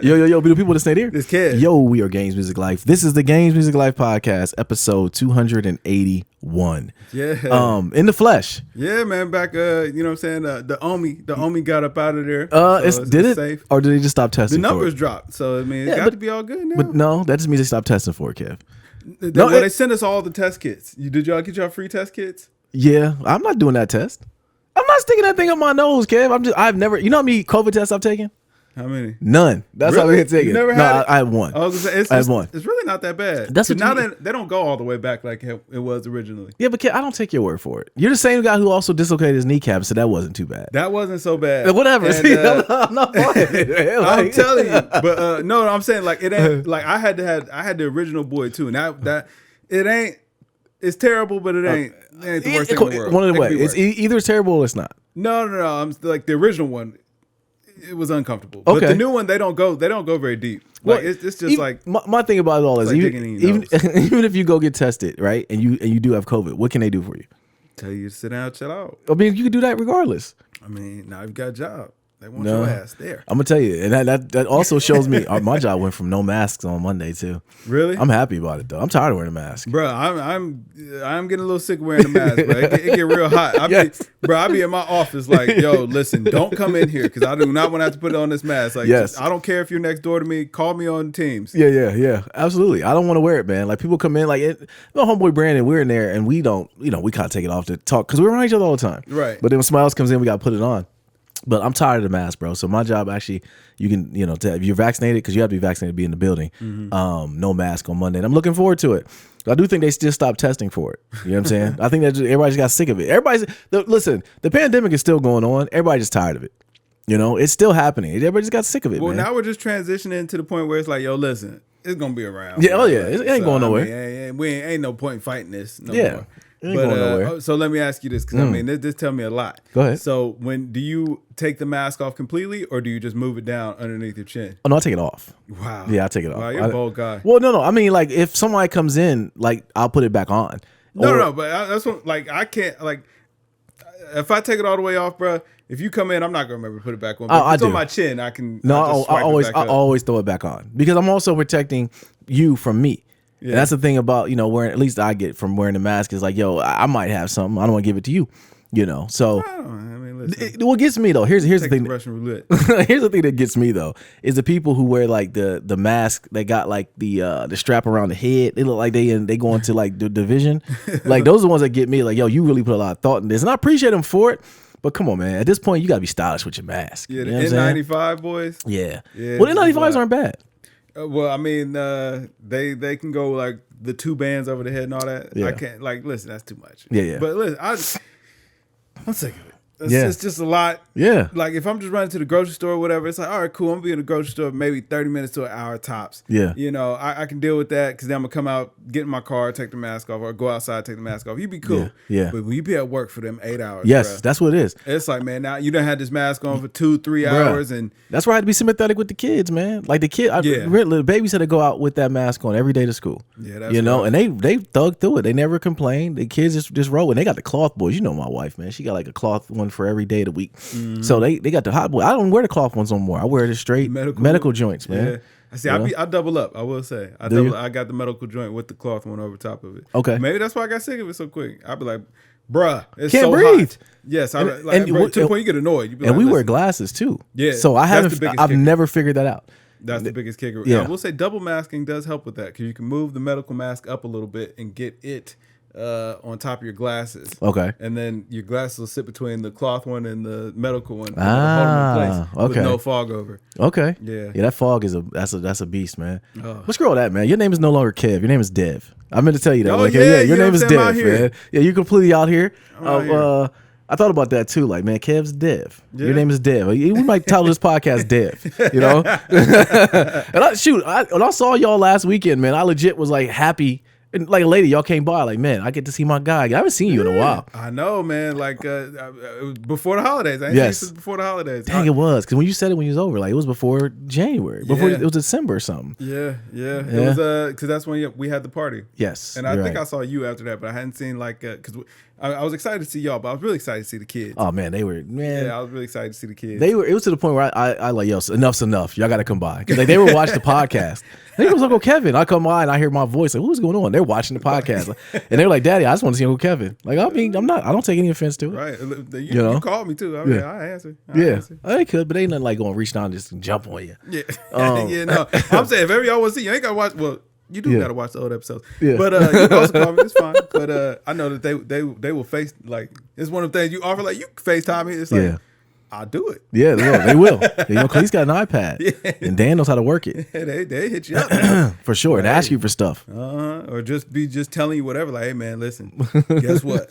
Yo, do people that stay there? This kid. Yo, we are Games Music Life. This is the Games Music Life podcast, episode 281. Yeah. In the flesh. Yeah, man. Back, you know what I'm saying? The Omi got up out of there. Did it? Safe. Or did they just stop testing? The numbers for it? dropped. So, I mean, it's got to be all good now. But no, that just means they stopped testing for it, Kev. They sent us all the test kits. Did y'all get y'all free test kits? Yeah, I'm not doing that test. I'm not sticking that thing up my nose, Kev. I've never, you know how many COVID tests I've taken? How many? None. That's how we had taken. You never had it? I had one. I had one. It's really not that bad. That's what now they don't go all the way back like it was originally. Yeah, but Kev, I don't take your word for it. You're the same guy who also dislocated his kneecap, so that wasn't too bad. That wasn't so bad. Whatever. And, I'm not playing. I'm telling you. But no, I'm saying like it ain't like I had the original boy too. And that it ain't. It's terrible, but it ain't the worst thing in the world. One of the ways. It's either it's terrible or it's not. No. I'm like the original one. It was uncomfortable. Okay. But the new one, they don't go very deep. Like well, it's just like my thing about it all is like even if you go get tested, right, and you do have COVID, what can they do for you? Tell you to sit down, chill out. I mean, you can do that regardless. I mean, now you've got a job. They want your ass there. I'm gonna tell you, and that also shows me my job went from no masks on Monday too. Really? I'm happy about it though. I'm tired of wearing a mask, bro. I'm getting a little sick of wearing the mask, bro. It get real hot. I be in my office like, yo, listen, don't come in here because I do not want to have to put on this mask. Like, yes. I don't care if you're next door to me. Call me on Teams. Yeah, absolutely. I don't want to wear it, man. Like people come in, like my homeboy Brandon, we're in there and we don't, we can't take it off to talk because we're around each other all the time. Right. But then when somebody else comes in, we got to put it on. But I'm tired of the mask, bro. So my job actually, you can, if you're vaccinated, because you have to be vaccinated to be in the building, no mask on Monday. And I'm looking forward to it. I do think they still stopped testing for it. You know what I'm saying? I think that everybody just got sick of it. Listen, the pandemic is still going on. Everybody's just tired of it. It's still happening. Everybody just got sick of it, well, man. now we're just transitioning to the point where it's like, yo, listen, it's going to be around. Yeah, oh yeah. It ain't going nowhere. I mean, ain't no point in fighting this no more. It ain't going nowhere. So let me ask you this, because I mean, this tell me a lot. Go ahead. So do you take the mask off completely, or do you just move it down underneath your chin? Oh no, I take it off. Wow. Yeah, I take it off. Wow, you're a bold guy. Well, no. I mean, like if somebody comes in, like I'll put it back on. No, but that's what I can't if I take it all the way off, bro. If you come in, I'm not gonna remember to put it back on. But if it's on my chin, I can. No, I always throw it back on because I'm also protecting you from me. Yeah. And that's the thing about wearing. At least I get from wearing the mask is like, yo, I might have something. I don't want to give it to you. So what gets me though, here's the thing. Russian roulette. Here's the thing that gets me though is the people who wear like the mask. They got like the strap around the head. They look like they go into like the division. Like those are the ones that get me. Like, yo, you really put a lot of thought in this, and I appreciate them for it. But come on, man. At this point, you gotta be stylish with your mask. Yeah, the N95 boys. Yeah. Well, the N95s aren't bad. Well, I mean, they can go like the two bands over the head and all that. Yeah. I can't listen. That's too much. Yeah. But listen, I'm sick of it. It's just a lot. Yeah. Like if I'm just running to the grocery store or whatever, it's like, all right, cool. I'm gonna be in the grocery store maybe 30 minutes to an hour tops. Yeah. I can deal with that because then I'm gonna come out, get in my car, take the mask off, or go outside, take the mask off. You'd be cool. Yeah. But when you be at work for them 8 hours, yes, that's what it is. It's like, man, now you done had this mask on for 2-3 hours, and that's why I had to be sympathetic with the kids, man. Like the babies had to go out with that mask on every day to school. Yeah, that's and they thugged through it. They never complained. The kids just roll, and they got the cloth boys. My wife, man, she got like a cloth one for every day of the week. Mm-hmm. So they got the hot boy. I don't wear the cloth ones no more. I wear the straight medical joints, man. Yeah. See, I double up. I will say, I got the medical joint with the cloth one over top of it. Okay, maybe that's why I got sick of it so quick. I'd be like, bruh, it's can't so breathe. Hot. Yes, to the point you get annoyed. You be and we wear glasses too. Yeah, so I've never figured that out. That's the biggest kicker. Yeah, I will say double masking does help with that because you can move the medical mask up a little bit and get it on top of your glasses. Okay. And then your glasses will sit between the cloth one and the medical one. Hold them in place with no fog over. Okay. Yeah. Yeah, that fog is that's a beast, man. Let's scroll that, man. Your name is no longer Kev. Your name is Dev. I meant to tell you that. Your name is Dev, man. Yeah, you're completely out here. I thought about that too. Like, man, Kev's Dev. Yeah. Your name is Dev. We might title this podcast Dev. And when I saw y'all last weekend, man, I legit was like happy And like a lady, y'all came by, like, man, I get to see my guy. I haven't seen you in a while. I know, man. Like before the holidays. I ain't seen you since before the holidays. Dang, it was. Because when you said it when you was over, like it was before January. Before it was December or something. Yeah. It was because that's when we had the party. Yes. And I think I saw you after that, but I hadn't seen like because I was excited to see y'all, but I was really excited to see the kids. Oh man, they were Yeah, I was really excited to see the kids. It was to the point where I like, yo, enough's enough. Y'all got to come by because like, they were watching the podcast. They was Uncle Kevin. I come by and I hear my voice. Like, what's going on? They're watching the podcast, and they're like, Daddy, I just want to see Uncle Kevin. Like, I mean, I don't take any offense to it. Right? You called me too. I answer. They could, but they ain't nothing like going to reach down and just jump on you. Yeah, No, I'm saying if ever y'all want to see, you ain't got to watch. Well, you do got to watch the old episodes. Yeah. But you can also call me. It's fine. But I know that they will face like it's one of the things you offer. Like you FaceTime me. It's like I'll do it. Yeah, they will. Cause he's got an iPad and Dan knows how to work it. They hit you up for sure and ask you for stuff. Or just telling you whatever. Like, hey man, listen, guess what?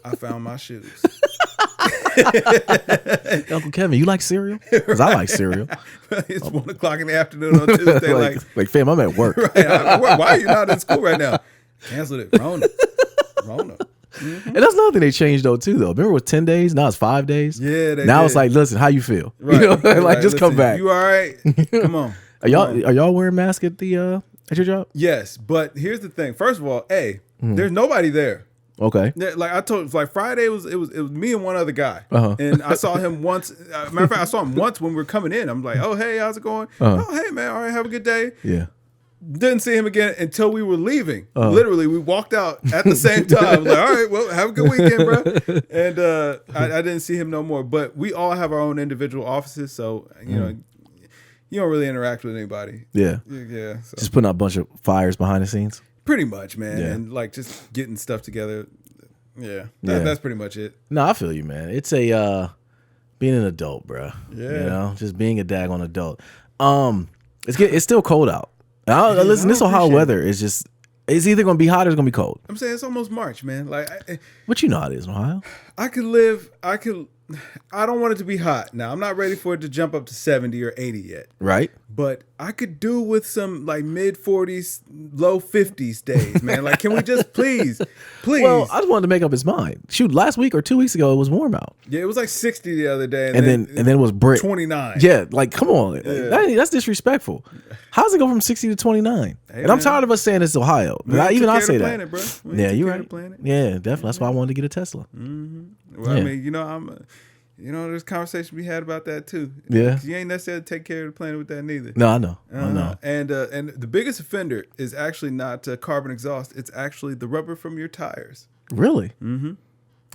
I found my shoes. Uncle Kevin, you like cereal? Because I like cereal. It's 1 o'clock in the afternoon on Tuesday. like fam, I'm at work. Right? Why are you not in school right now? Cancel it. Rona. Mm-hmm. And that's another thing they changed though too. Though remember it was 10 days. Now it's 5 days. Yeah. Now it's like, listen, how you feel? Right. Like just come back. You all right? Come on. Are y'all wearing masks at your job? Yes, but here's the thing. First of all, there's nobody there. Okay. Like I told, like Friday it was me and one other guy, and I saw him once. Matter of fact, I saw him once when we were coming in. I'm like, oh hey, how's it going? Oh hey man, all right, have a good day. Yeah. Didn't see him again until we were leaving. Literally, we walked out at the same time. I was like, all right, well, have a good weekend, bro. And I didn't see him no more. But we all have our own individual offices, so you know, you don't really interact with anybody. Yeah. So. Just putting out a bunch of fires behind the scenes. Pretty much, man. Yeah. And like just getting stuff together. That's pretty much it. No, I feel you, man. It's a being an adult, bro. Yeah. Just being a daggone adult. It's still cold out. Listen, this Ohio weather is just, it's either going to be hot or it's going to be cold. I'm saying it's almost March, man. Like, but you know how it is in Ohio. I don't want it to be hot. Now, I'm not ready for it to jump up to 70 or 80 yet. Right. But I could do with some like mid 40s, low 50s days, man. Like, can we just please? Well, I just wanted to make up his mind. Shoot, last week or 2 weeks ago, it was warm out. Yeah, it was like 60 the other day. And then it was brick. 29. Yeah, like, come on. Yeah. That's disrespectful. How's it go from 60 to 29? Hey, and I'm tired of us saying it's Ohio. Even I say that. Planet, bro. Yeah, you're right. Yeah, definitely. That's why I wanted to get a Tesla. Mm-hmm. Well, I mean, there's conversation we had about that too. Yeah, you ain't necessarily take care of the planet with that neither. No, I know. I know. And the biggest offender is actually not carbon exhaust. It's actually the rubber from your tires. Really? Mm-hmm.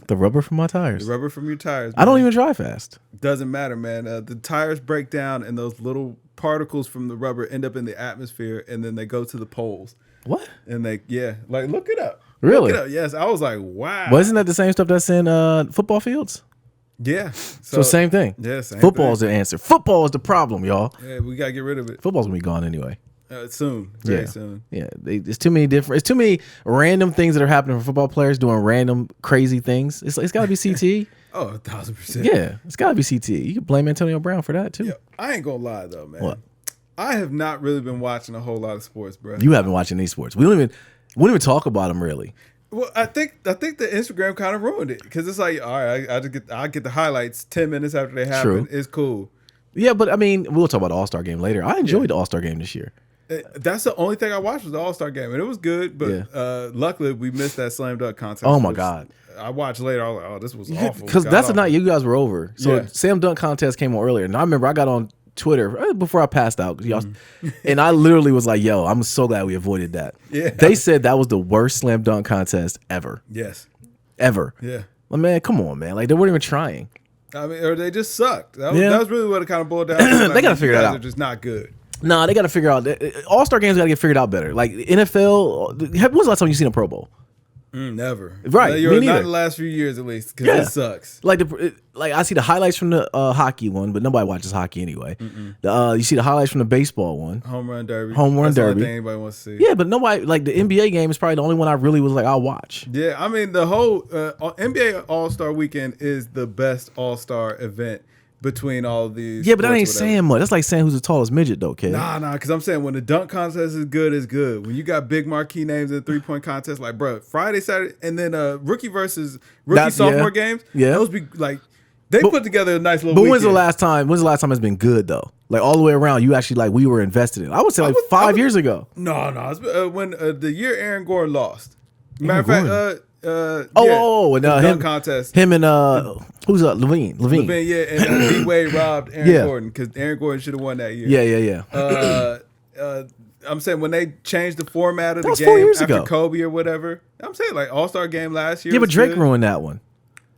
The rubber from my tires. The rubber from your tires. Man. I don't even drive fast. Doesn't matter, man. The tires break down, and those little particles from the rubber end up in the atmosphere, and then they go to the poles. What? And look it up. Really? Look it up. Yes. I was like, wow. Well, isn't that the same stuff that's in football fields? Yeah. So same thing. Yeah, same Football is thing. the answer. Football is the problem, y'all. Yeah, we got to get rid of it. Football's going to be gone anyway. Soon. Very soon. Yeah. It's too many random things that are happening for football players doing random crazy things. It's got to be CTE. Oh, 1,000%. Yeah. It's got to be CTE. You can blame Antonio Brown for that too. Yeah, I ain't going to lie though, man. What? I have not really been watching a whole lot of sports, bro. You haven't watched any sports. We don't even talk about them really. Well, I think the Instagram kind of ruined it because it's like, all right, I get the highlights 10 minutes after they happen. True. It's cool. Yeah, but I mean, we'll talk about the All-Star game later. I enjoyed the All-Star game this year. That's the only thing I watched was the All-Star game, and it was good. But luckily, we missed that slam dunk contest. Oh my god! I watched later. I was like, oh, this was awful. Because that's the night you guys were over. So slam dunk contest came on earlier, and I remember I got on Twitter before I passed out, and I literally was like, "Yo, I'm so glad we avoided that." Yeah, they said that was the worst slam dunk contest ever. Yes, ever. Yeah, well, man, come on, man. Like they weren't even trying. I mean, or they just sucked. That was really what it kind of boiled down to. They got to figure that out. They're just not good. Nah, they got to figure out. All-Star games got to get figured out better. Like NFL, when was the last time you seen a Pro Bowl? Never. Right. Me neither. Not in the last few years at least, because it sucks. Like I see the highlights from the hockey one, but nobody watches hockey anyway. You see the highlights from the baseball one. Home run derby. That's the only thing anybody wants to see. Yeah, but nobody, like the NBA game is probably the only one I really was like, I'll watch. Yeah, I mean the whole NBA All-Star Weekend is the best All-Star event between all of these. Yeah, but that ain't saying much. That's like saying who's the tallest midget, though, kid. Nah, because I'm saying when the dunk contest is good, it's good. When you got big marquee names in the 3-point contest, like, bro, Friday, Saturday, and then rookie versus rookie sophomore games, those be like, they put together a nice little weekend. When's the last time it's been good, though? Like, all the way around, you actually, like, we were invested in. I would say, like, 5 years ago. No, it's when the year Aaron Gordon lost. Matter of fact, and dunk contest. Him and who's Levine, yeah, and D-Wade robbed Aaron Gordon because Aaron Gordon should have won that year. Yeah. I'm saying when they changed the format of the was game 4 years after ago. Kobe or whatever. I'm saying like All-Star game last year. Yeah, but Drake good. ruined that one.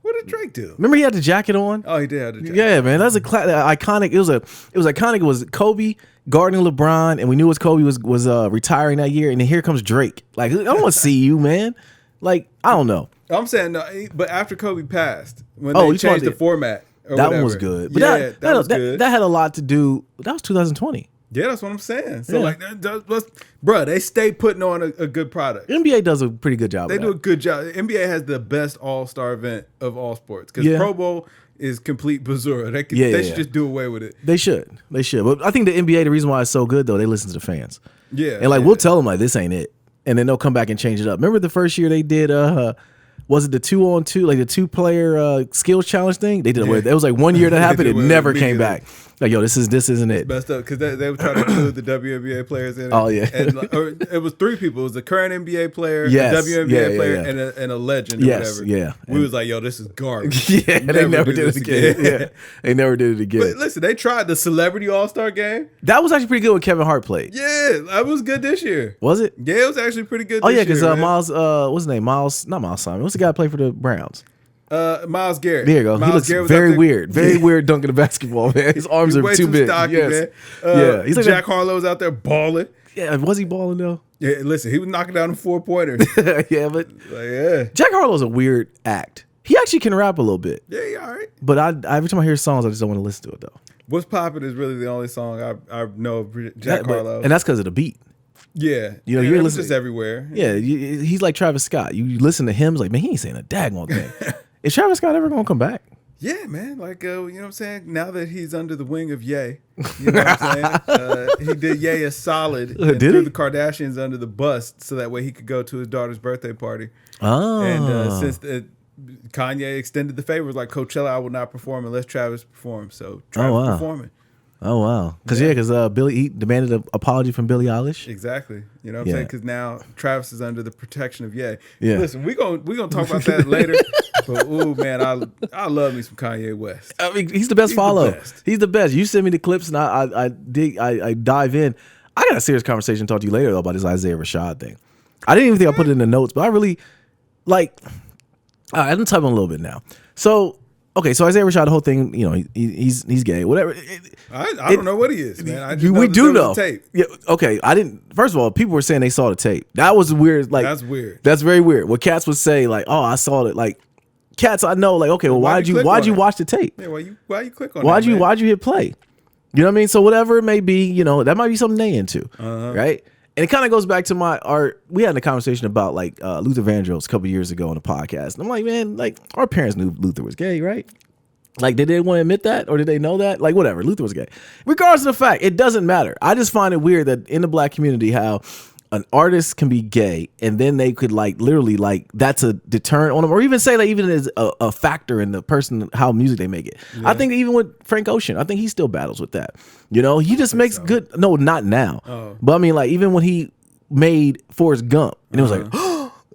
What did Drake do? Remember he had the jacket on? Oh, he did have the jacket. Yeah, man, that's iconic. It was iconic. It was Kobe guarding LeBron, and we knew it was Kobe was retiring that year, and then here comes Drake. Like, I don't want to see you, man. Like, I don't know. I'm saying no, but after Kobe passed, when they changed the format, that one was good. But that was good. That had a lot to do. That was 2020. Yeah, that's what I'm saying. So bro, they stay putting on a good product. NBA does a pretty good job. They do a good job. NBA has the best all-star event of all sports because Pro Bowl is complete bazooka. They should just do away with it. They should. But I think the NBA, the reason why it's so good though, they listen to the fans. Yeah, and we'll tell them like this ain't it, and then they'll come back and change it up. Remember the first year they did was it the 2-on-2, like the 2-player skills challenge thing? They did it. It was like 1 year that happened. It never came back. Like, yo, this isn't it. Messed up because they were trying to include the WNBA players in it. Oh yeah, or it was 3 people. It was the current NBA player, the WNBA player, and a legend. Or whatever. Yeah. We was like, yo, this is garbage. Yeah, they never did it again. They never did it again. But listen, they tried the Celebrity All-Star game. That was actually pretty good when Kevin Hart played. Yeah, that was good this year. Was it? Yeah, it was actually pretty good. Oh yeah, because Miles, what's his name? Not Miles Simon. What's the guy that played for the Browns? Miles Garrett. There you go. He looks very weird. Very weird dunking the basketball, man. His arms are too big. Stocky, man. He's like Jack Harlow's out there balling. Yeah, was he balling though? Yeah, listen, he was knocking down the 4-pointers. Yeah, but Jack Harlow's a weird act. He actually can rap a little bit. Yeah, he all right. But every time I hear songs, I just don't want to listen to it though. What's Poppin' is really the only song I know of Jack Harlow. And that's because of the beat. Yeah. You're listening just everywhere. Yeah, he's like Travis Scott. You listen to him, it's like, man, he ain't saying a daggone thing. Is Travis Scott ever gonna come back? Yeah, man. Like, you know what I'm saying? Now that he's under the wing of Ye, you know what I'm saying? He did Ye a solid and threw the Kardashians under the bus so that way he could go to his daughter's birthday party. Oh. And since Kanye extended the favor, like Coachella, I will not perform unless Travis performs. So Travis performing. Oh wow! Because Billy he demanded an apology from Billie Eilish. Exactly. You know what I'm saying? Because now Travis is under the protection of Ye. Yeah. Listen, we gonna talk about that later. But ooh man, I love me some Kanye West. I mean, he's the best follow. He's the best. You send me the clips and I dive in. I got a serious conversation to talk to you later though about this Isaiah Rashad thing. I didn't even think I put it in the notes, but I really like. I didn't type on a little bit now. So. Okay, so Isaiah Rashad, the whole thing, you know, he's gay, whatever. I don't know what he is, man. I just we do know. Tape. Yeah. Okay. I didn't. First of all, people were saying they saw the tape. That was weird. Like that's weird. That's very weird. What cats would say, like, "Oh, I saw it." Like, cats, I know. Like, okay, well, why'd you watch the tape? Yeah. Why you click on? Why'd you hit play? You know what I mean? So whatever it may be, you know, that might be something they into, right? And it kind of goes back to we had a conversation about like Luther Vandross a couple years ago on the podcast. And I'm like, man, like our parents knew Luther was gay, right? Like, did they want to admit that or did they know that? Like, whatever, Luther was gay. Regardless of the fact, it doesn't matter. I just find it weird that in the black community how an artist can be gay and then they could like literally like that's a deterrent on them or even say that even as a factor in the person, how music they make it. Yeah. I think even with Frank Ocean, I think he still battles with that. You know, he just makes good. No, not now. But I mean, like even when he made Forrest Gump and it was like,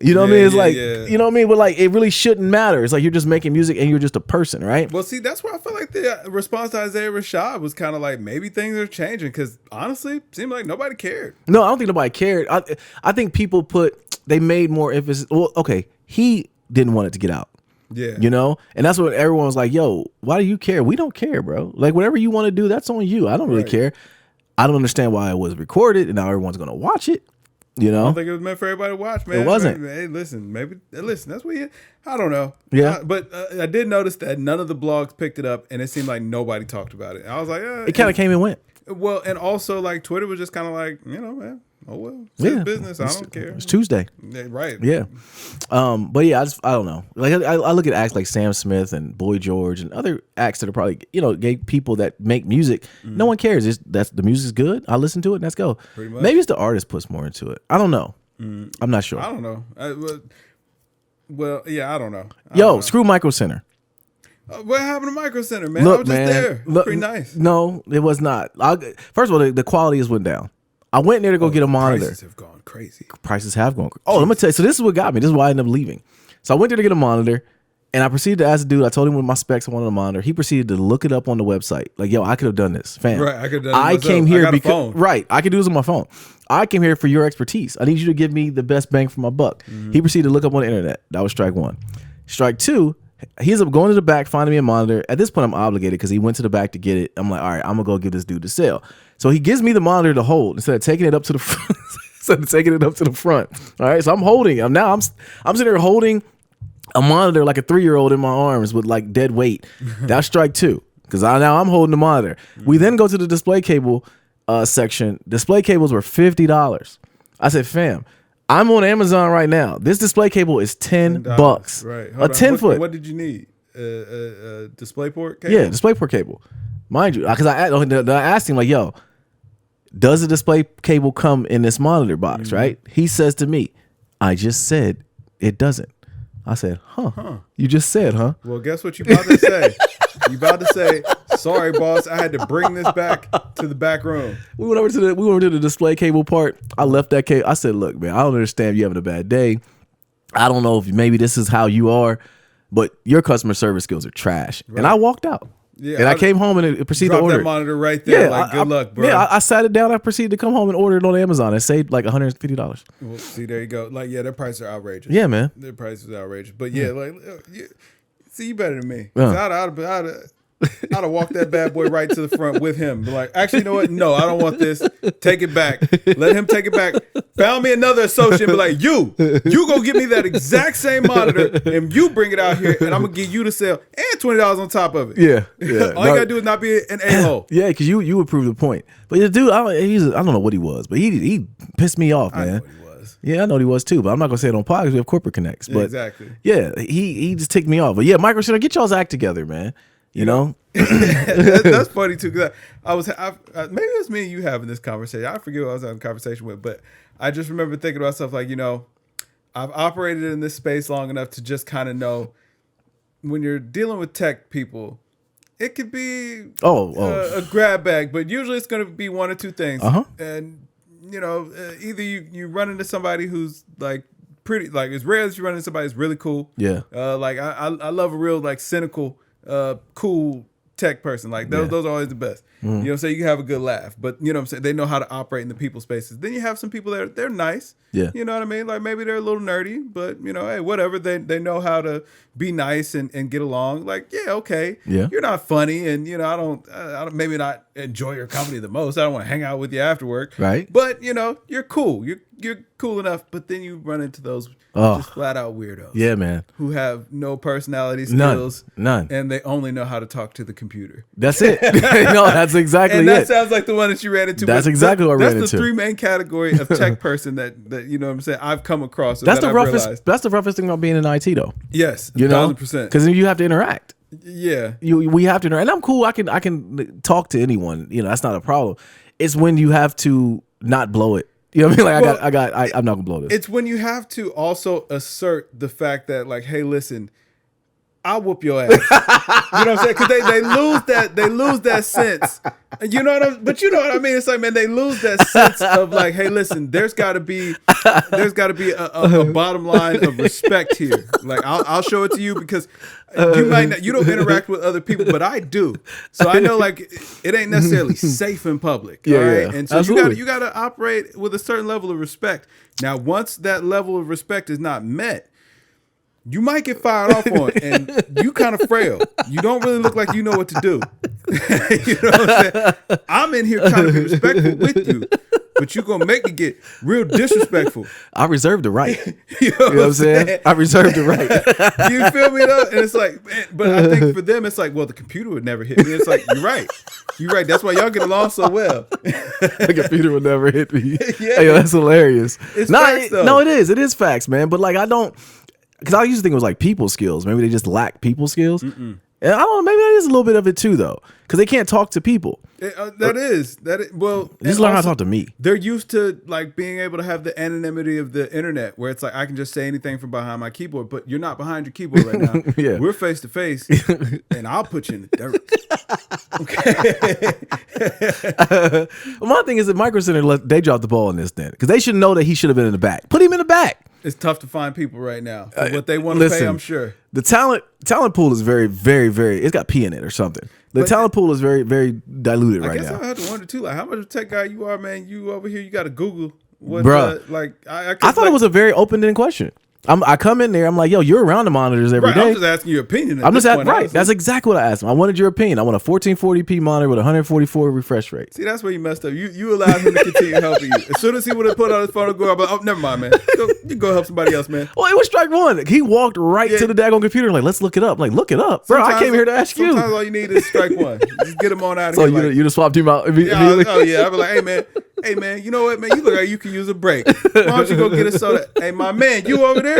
you know what I mean? It's like, you know what I mean? But like, it really shouldn't matter. It's like you're just making music and you're just a person, right? Well, see, that's where I feel like the response to Isaiah Rashad was kind of like maybe things are changing because honestly, it seemed like nobody cared. No, I don't think nobody cared. I think people they made more emphasis. Well, okay, he didn't want it to get out. Yeah. You know? And that's what everyone was like, yo, why do you care? We don't care, bro. Like whatever you want to do, that's on you. I don't really care. I don't understand why it was recorded and now everyone's going to watch it. You know, I don't think it was meant for everybody to watch, man. It wasn't. Hey, listen, that's what I don't know. Yeah. But I did notice that none of the blogs picked it up and it seemed like nobody talked about it. I was like, it kind of came and went. Well, and also like Twitter was just kind of like, you know, man, Oh well, it's business. I don't care. It's Tuesday. Yeah, right. Yeah. But yeah, I don't know. Like I look at acts like Sam Smith and Boy George and other acts that are probably gay people that make music. No one cares. That's the music's good. I listen to it and let's go. Maybe it's the artist puts more into it. I don't know. I'm not sure. I don't know. Well, yeah, I don't know. Screw Micro Center. What happened to Micro Center, man? Look, I was just there. Look, pretty nice. No, it was not. First of all, the quality has went down. I went there to go get a monitor. Prices have gone crazy. Oh, let me tell you. So this is what got me. This is why I ended up leaving. So I went there to get a monitor, and I proceeded to ask the dude. I told him with my specs I wanted a monitor. He proceeded to look it up on the website. Like, yo, I could have done this, fam. Right, I could have done it myself. came here I got a because phone. Right, I could do this on my phone. I came here for your expertise. I need you to give me the best bang for my buck. He proceeded to look up on the internet. That was strike one. Strike two. He ends up going to the back, finding me a monitor. At this point, I'm obligated because he went to the back to get it. I'm like, all right, I'm gonna go give this dude the sale. So he gives me the monitor to hold instead of taking it up to the front. All right, so I'm holding. I'm sitting there holding a monitor like a 3-year-old in my arms with like dead weight. That's strike two because I'm holding the monitor. We then go to the display cable section. Display cables were $50. I said, fam, I'm on Amazon right now. This display cable is $10. Right. A 10-foot. What did you need? A DisplayPort cable? Yeah, DisplayPort cable. Mind you, because I asked him like, yo, does the display cable come in this monitor box, right? He says to me, I just said it doesn't. I said, huh. You just said, huh? Well, guess what you about to say? You about to say, sorry, boss, I had to bring this back to the back room. We went over to the display cable part. I left that cable. I said, look, man, I don't understand you having a bad day. I don't know if maybe this is how you are, but your customer service skills are trash. Right. And I walked out. Yeah, and I came home and it proceeded to order. That monitor right there. Yeah, good luck, bro. Yeah, I sat it down. I proceeded to come home and order it on Amazon and saved like $150. Well, see, there you go. Like, yeah, their prices are outrageous. Yeah, man. Their prices are outrageous. But yeah, see, you better than me. I'd have walked that bad boy right to the front with him. Be like, actually, you know what? No, I don't want this. Take it back. Let him take it back. Found me another associate. Be like, you go get me that exact same monitor and you bring it out here and I'm gonna give you the sale and $20 on top of it. Yeah. All you gotta do is not be an a-hole. Yeah, because you would prove the point. But the dude, I don't know what he was, but he pissed me off, man. I know what he was. Yeah, I know what he was too, but I'm not gonna say it on podcast because we have corporate connects. But exactly. Yeah, he just ticked me off. But yeah, Micro Center, get y'all's act together, man. You know? That's funny too, because maybe it's me and you having this conversation. I forget who I was having a conversation with, but I just remember thinking to myself, like, I've operated in this space long enough to just kind of know when you're dealing with tech people, it could be a grab bag, but usually it's going to be one or two things. And either you run into somebody who's like pretty, like it's rare that you run into somebody who's really cool. Yeah. Like I love a real like cynical, cool tech person. Like those are always the best. You know what I'm saying? You can have a good laugh, but you know what I'm saying? They know how to operate in the people spaces. Then you have some people that they're nice. Yeah. You know what I mean? Like maybe they're a little nerdy, but hey, whatever. They know how to be nice and get along. Like, yeah, okay. Yeah. You're not funny and I don't maybe not enjoy your company the most. I don't want to hang out with you after work. Right. But you're cool. You're cool enough, but then you run into those just flat out weirdos. Yeah, man. Who have no personality skills. None. And they only know how to talk to the computer. That's it. No, that's exactly and that it. sounds like the one that you ran into. That's exactly what I ran into. That's the three main category of tech person that you know what I'm saying I've come across. That's the roughest. That's the roughest thing about being in IT though. Yes, 1,000%. Because you have to interact. Yeah, we have to interact. And I'm cool. I can talk to anyone. That's not a problem. It's when you have to not blow it. You know what I mean? Like I'm not gonna blow this. It's when you have to also assert the fact that like, hey, listen, I'll whoop your ass. You know what I'm saying? Because they lose that sense. But you know what I mean? It's like, man, they lose that sense of like, hey, listen, there's got to be a bottom line of respect here. Like, I'll show it to you because you don't interact with other people, but I do. So I know like it ain't necessarily safe in public. Yeah, all right? yeah. And so you gotta operate with a certain level of respect. Now, once that level of respect is not met, you might get fired off on, and you kind of frail. You don't really look like you know what to do. You know what I'm saying? I'm in here trying to be respectful with you, but you gonna make me get real disrespectful. I reserve the right. You know what I'm saying? I reserve the right. You feel me though? And it's like, man, but I think for them, it's like, well, the computer would never hit me. It's like, you're right. You're right. That's why y'all get along so well. The computer would never hit me. Yeah. Hey, yo, that's hilarious. It's facts, though. No, it is. It is facts, man. But like, I don't, because I used to think it was like people skills. Maybe they just lack people skills. And I don't know, maybe that is a little bit of it too, though, because they can't talk to people. That is. Well, Just learn how to talk to me. They're used to like being able to have the anonymity of the internet, where it's like I can just say anything from behind my keyboard, but you're not behind your keyboard right now. Yeah. We're face to face, and I'll put you in the dirt. Okay. Well, my thing is that Micro Center, they dropped the ball in this then, because they should know that he should have been in the back. Put him in the back. It's tough to find people right now for what they want to pay, I'm sure. The talent pool is very, very, very, it's got P in it or something. The talent pool is very, very diluted right now. I have to wonder too, like how much of a tech guy you are, man. You over here, you got to Google what, Bruh. I thought it was a very open-ended question. I come in there, I'm like, yo, you're around the monitors every day. I'm just asking your opinion. I'm just asking, right. That's exactly what I asked him. I wanted your opinion. I want a 1440p monitor with 144 refresh rate. See, that's where you messed up. You allowed him to continue helping you. As soon as he would have put on his phone and go, I'm like, oh, never mind, man. You go help somebody else, man. Well, it was strike one. He walked right to the daggone computer, like, let's look it up. Like, look it up, bro. I came here to ask you. Sometimes all you need is strike one. Just get him on out of here. So you just swapped him out immediately? Oh yeah. I'd be like, hey man, you know what, man? You look like you can use a break. Why don't you go get a soda? Hey, my man, you over there?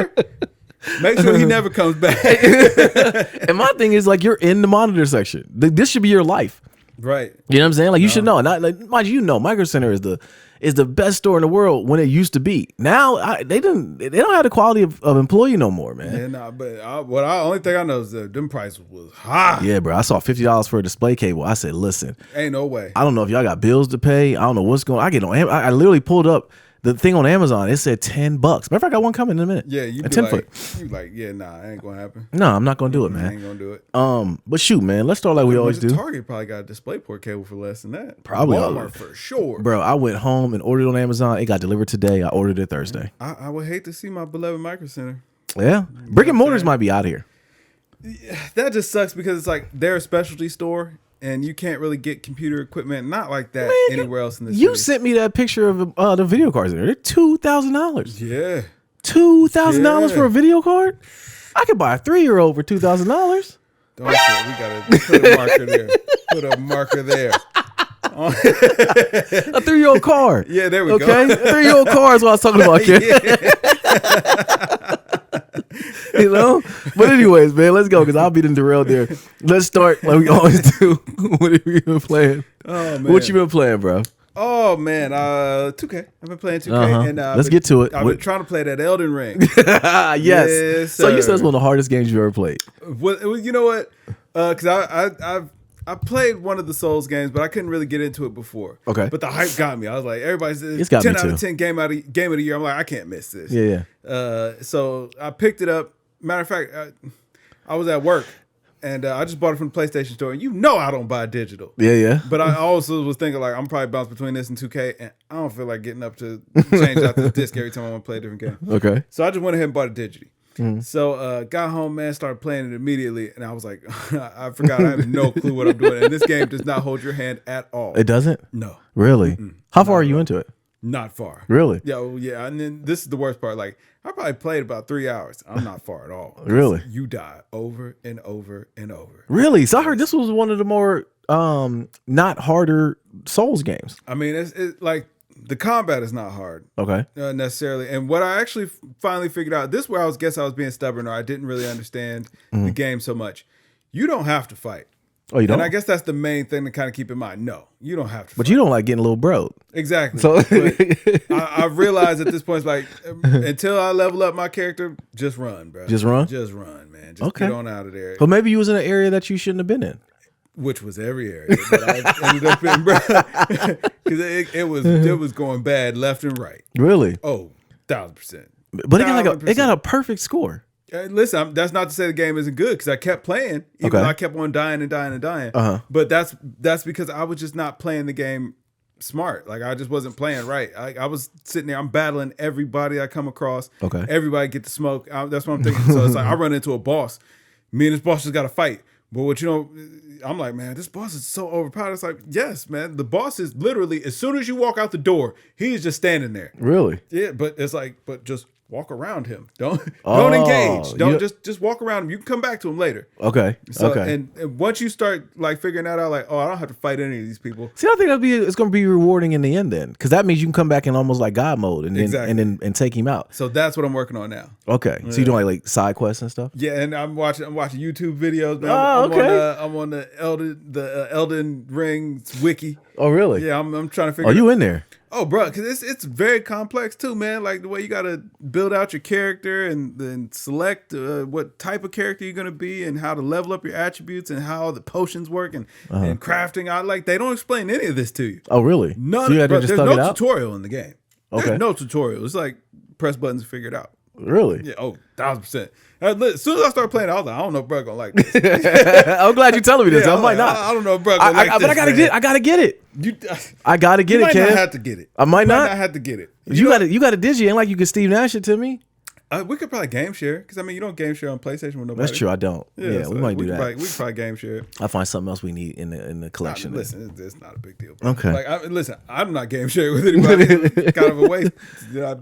Make sure he never comes back. And my thing is, like, you're in the monitor section. This should be your life. Right. You know what I'm saying? Like, you should know. And mind you, Micro Center is the best store in the world when it used to be. Now they don't have the quality of employee no more, man. Yeah, nah, but only thing I know is that them prices was high. Yeah, bro. I saw $50 for a display cable. I said, listen, ain't no way. I don't know if y'all got bills to pay. I don't know what's going on. I get on. I literally pulled up the thing on Amazon. It said $10. Matter of fact, I got one coming in a minute. Yeah, you 10 foot. You like, yeah, nah, ain't gonna happen. No, I'm not gonna do it, man. I ain't gonna do it. But shoot, man, let's start like we always do. Target probably got a DisplayPort cable for less than that. Probably Walmart for sure. Bro, I went home and ordered on Amazon. It got delivered today. I ordered it Thursday. I would hate to see my beloved Micro Center. Yeah, brick and mortars might be out of here. Yeah, that just sucks because it's like they're a specialty store. And you can't really get computer equipment not like that anywhere else in the city. You sent me that picture of the video cards in there. They're $2,000. Yeah. $2,000 for a video card? I could buy a 3-year-old for $2,000. Don't say it. We gotta put a marker there. Put a marker there. A 3-year-old card. Yeah, there we go. Okay, a 3-year-old card is what I was talking about, kid. You know, but anyways, man, let's go because I'll be derailed there. Let's start like we always do. What have you been playing? Oh man, what you been playing, bro? Oh man, 2K. I've been playing 2K, and let's get to it. I've been trying to play that Elden Ring. Yes. So you said it's one of the hardest games you've ever played. Well, you know what? Because I played one of the Souls games, but I couldn't really get into it before. Okay. But the hype got me. I was like, everybody says it's got 10 me out too. of 10 game of the year. I'm like, I can't miss this. Yeah. So I picked it up. Matter of fact, I was at work and I just bought it from the PlayStation Store. And you know I don't buy digital. Yeah. But I also was thinking like I'm probably bounced between this and 2K, and I don't feel like getting up to change out the disc every time I want to play a different game. Okay. So I just went ahead and bought it digitally. Mm-hmm. So got home, man, started playing it immediately, and I was like, I forgot. I have no clue what I'm doing. And this game does not hold your hand at all. It doesn't? No. Really? How far are you into it? Not far. Really? Yeah. And then this is the worst part. Like, I probably played about 3 hours. I'm not far at all. Really? You die over and over and over. Really? So I heard this was one of the more not harder Souls games. I mean, it's like the combat is not hard. Okay. Necessarily. And what I actually finally figured out, this is where I was being stubborn, or I didn't really understand the game so much. You don't have to fight. Oh, you don't? And I guess that's the main thing to kind of keep in mind. No, you don't have to. But you don't like getting a little broke. Exactly. So I've realized at this point, it's like, until I level up my character, just run, bro. Just run? Just run, man. Just get on out of there. But maybe you was in an area that you shouldn't have been in. Which was every area that I ended up in, bro. Because it was going bad left and right. Really? Oh, 1,000%. But it got a perfect score. Listen, that's not to say the game isn't good, because I kept playing, even though I kept on dying and dying and dying. But that's because I was just not playing the game smart. Like, I just wasn't playing right. I was sitting there, I'm battling everybody I come across. Okay. Everybody get the smoke. That's what I'm thinking. So it's like I run into a boss. Me and this boss just got to fight. But what you know, I'm like, man, this boss is so overpowered. It's like, yes, man, the boss is literally, as soon as you walk out the door, he's just standing there. Really? Yeah, but it's like, but just walk around him. Don't engage. Don't just walk around him. You can come back to him later. Okay. So, okay. And once you start like figuring that out, like, oh, I don't have to fight any of these people. See, I think it's going to be rewarding in the end then, because that means you can come back in almost like God mode and then and take him out. So that's what I'm working on now. Okay. So you're doing like side quests and stuff. Yeah, and I'm watching YouTube videos. Man. I'm on the Elden Ring wiki. Oh, really? Yeah, I'm trying to figure. Are you in there? Oh, bro, because it's very complex too, man. Like the way you got to build out your character and then select what type of character you're gonna be and how to level up your attributes and how the potions work and crafting. They don't explain any of this to you. Oh, really? None. So you had to bro, just there's thug no it out? tutorial in the game. Okay. There's no tutorial. It's like press buttons and figure it out. Really? Yeah. Oh, 1,000%. As soon as I started playing, I was like, I don't know, bro, gonna like this. I'm glad you're telling me this. Yeah, I might not. I don't know, bro. But I gotta get it. I gotta get you it, might Kev. not have to get it. I might not have to get it. You got a digi. Ain't like you can Steve Nash it to me. We could probably game share because I mean you don't game share on PlayStation with nobody. That's true. I don't. Yeah, so we might do that. We could probably game share. I'll find something else we need in the collection. Listen, it's not a big deal. Bro. Okay. Listen, I'm not game sharing with anybody. It's kind of a waste.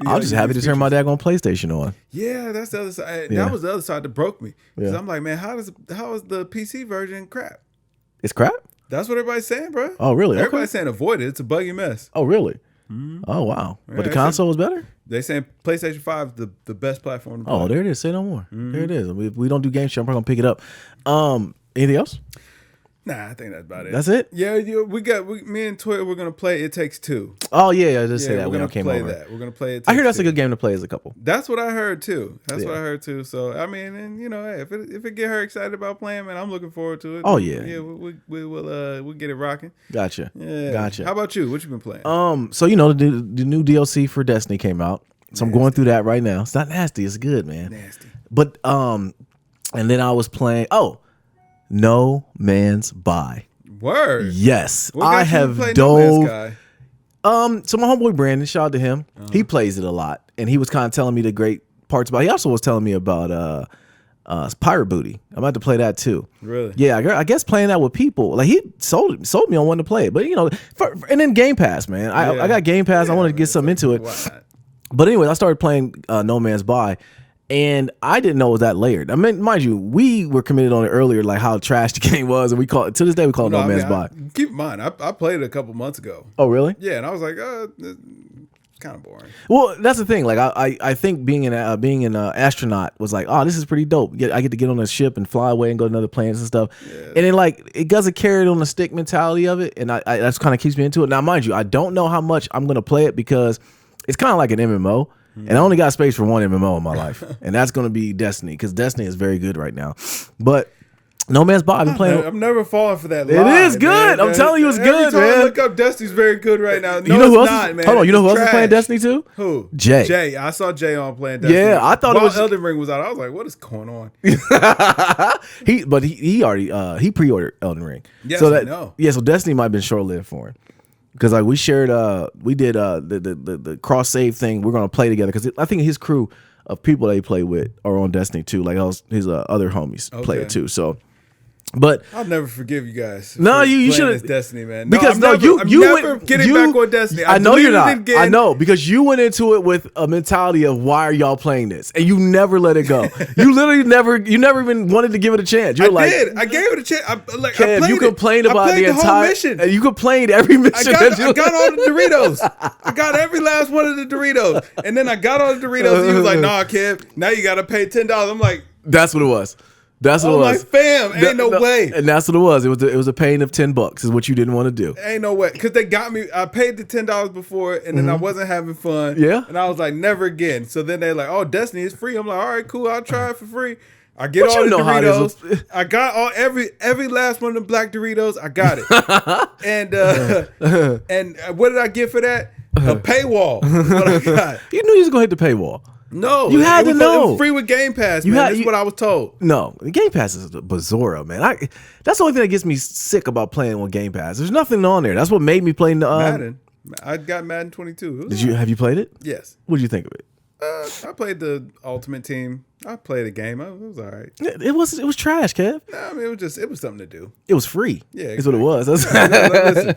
I'm just happy to turn my daggone PlayStation on. Yeah, that's the other side. Yeah. That was the other side that broke me. Because Yeah. I'm like, man, how is the PC version crap? It's crap? That's what everybody's saying, bro. Oh, really? Everybody's saying avoid it. It's a buggy mess. Oh, really? Oh, wow. But the console was better? They saying PlayStation 5 is the best platform to play. Oh, there it is. Say no more. There it is. We don't do game show. I'm probably going to pick it up. Anything else? Nah, I think that's about it. That's it? Yeah, me and Toy, we're gonna play It Takes Two. Oh, yeah. I just say that we're when I gonna came play over. that. We're gonna play it. I hear that's a good game to play as a couple. That's what I heard too. That's Yeah. what I heard too. So I mean, and hey, if it get her excited about playing, man, I'm looking forward to it. Oh, yeah. Yeah, we'll get it rocking. Gotcha. Yeah. Gotcha. How about you? What you been playing? So the new DLC for Destiny came out. So I'm going through that right now. It's not nasty. It's good, man. Nasty. But and then I was playing. No Man's By. Word. Yes, What got you I to have play No dove. Man's Sky? So my homeboy Brandon, shout out to him. He plays it a lot, and he was kind of telling me the great parts about. He also was telling me about Pirate Booty. I'm about to play that too. Really? Yeah, I guess playing that with people. Like he sold me on one to play it, but and then Game Pass, man. I got Game Pass. I want to get something into it. Why not? But anyway, I started playing No Man's By, and I didn't know it was that layered. I mean, mind you, we were committed on it earlier, like how trash the game was, and we call it to this day we call it No Man's By. Keep in mind, I played it a couple months ago. Oh, really? Yeah, and I was like, it's kind of boring. Well, that's the thing. Like I think being an astronaut was like, oh, this is pretty dope. I get to get on a ship and fly away and go to other planets and stuff. Yeah. And then it doesn't carry it on the stick mentality of it, and I that's kind of keeps me into it. Now, mind you, I don't know how much I'm gonna play it because it's kind of like an MMO, and I only got space for one MMO in my life, and that's gonna be Destiny because Destiny is very good right now. But No Man's By, I've been playing. I'm never falling for that. It is good. Man. I'm telling you, it's good, Every time man. I look up, Destiny's very good right now. No, you know who else? not, man. Hold on, you know who It's else is playing Destiny too? Who? Jay. Jay. I saw Jay on playing Destiny. Yeah, I thought it was Elden Ring was out. I was like, what is going on? he already he pre-ordered Elden Ring. Yes, so I know. Yeah, so Destiny might have been short lived for him. Because we shared we did the cross save thing. We're gonna play together because I think his crew of people that he played with are on Destiny too. Like his other homies play it too. So, but I'll never forgive you guys. No, you should should Destiny, man. Because I'm never getting back on Destiny. I know you're not. I know because you went into it with a mentality of why are y'all playing this, and you never let it go. You literally never even wanted to give it a chance. You're I did. I gave it a chance. Kev, you complained about the entire whole mission. You complained every mission. I got all the Doritos. I got every last one of the Doritos, and then I got all the Doritos. And he was like, "Nah, Kev, now you got to pay $10." I'm like, "That's what it was." That's what it was. Like, fam, ain't no way. And that's what it was. It was a pain of $10 is what you didn't want to do. Ain't no way. Because they got me. I paid the $10 before, and then I wasn't having fun. Yeah. And I was like, never again. So then they're like, oh, Destiny is free. I'm like, all right, cool. I'll try it for free. I get all the Doritos. I got every last one of the black Doritos. I got it. And what did I get for that? A paywall. Is what I got. You knew you was gonna hit the paywall. No, you had to know. It was free with Game Pass. Man. That's what I was told. No, Game Pass is a bizarro, man. That's the only thing that gets me sick about playing on Game Pass. There's nothing on there. That's what made me play Madden. I got Madden 22. Have you played it? Yes. What did you think of it? I played the Ultimate Team. I played a game. It was all right. It was trash, Kev. Nah, I mean, it was something to do. It was free. Yeah, that's what it was. That's, Listen,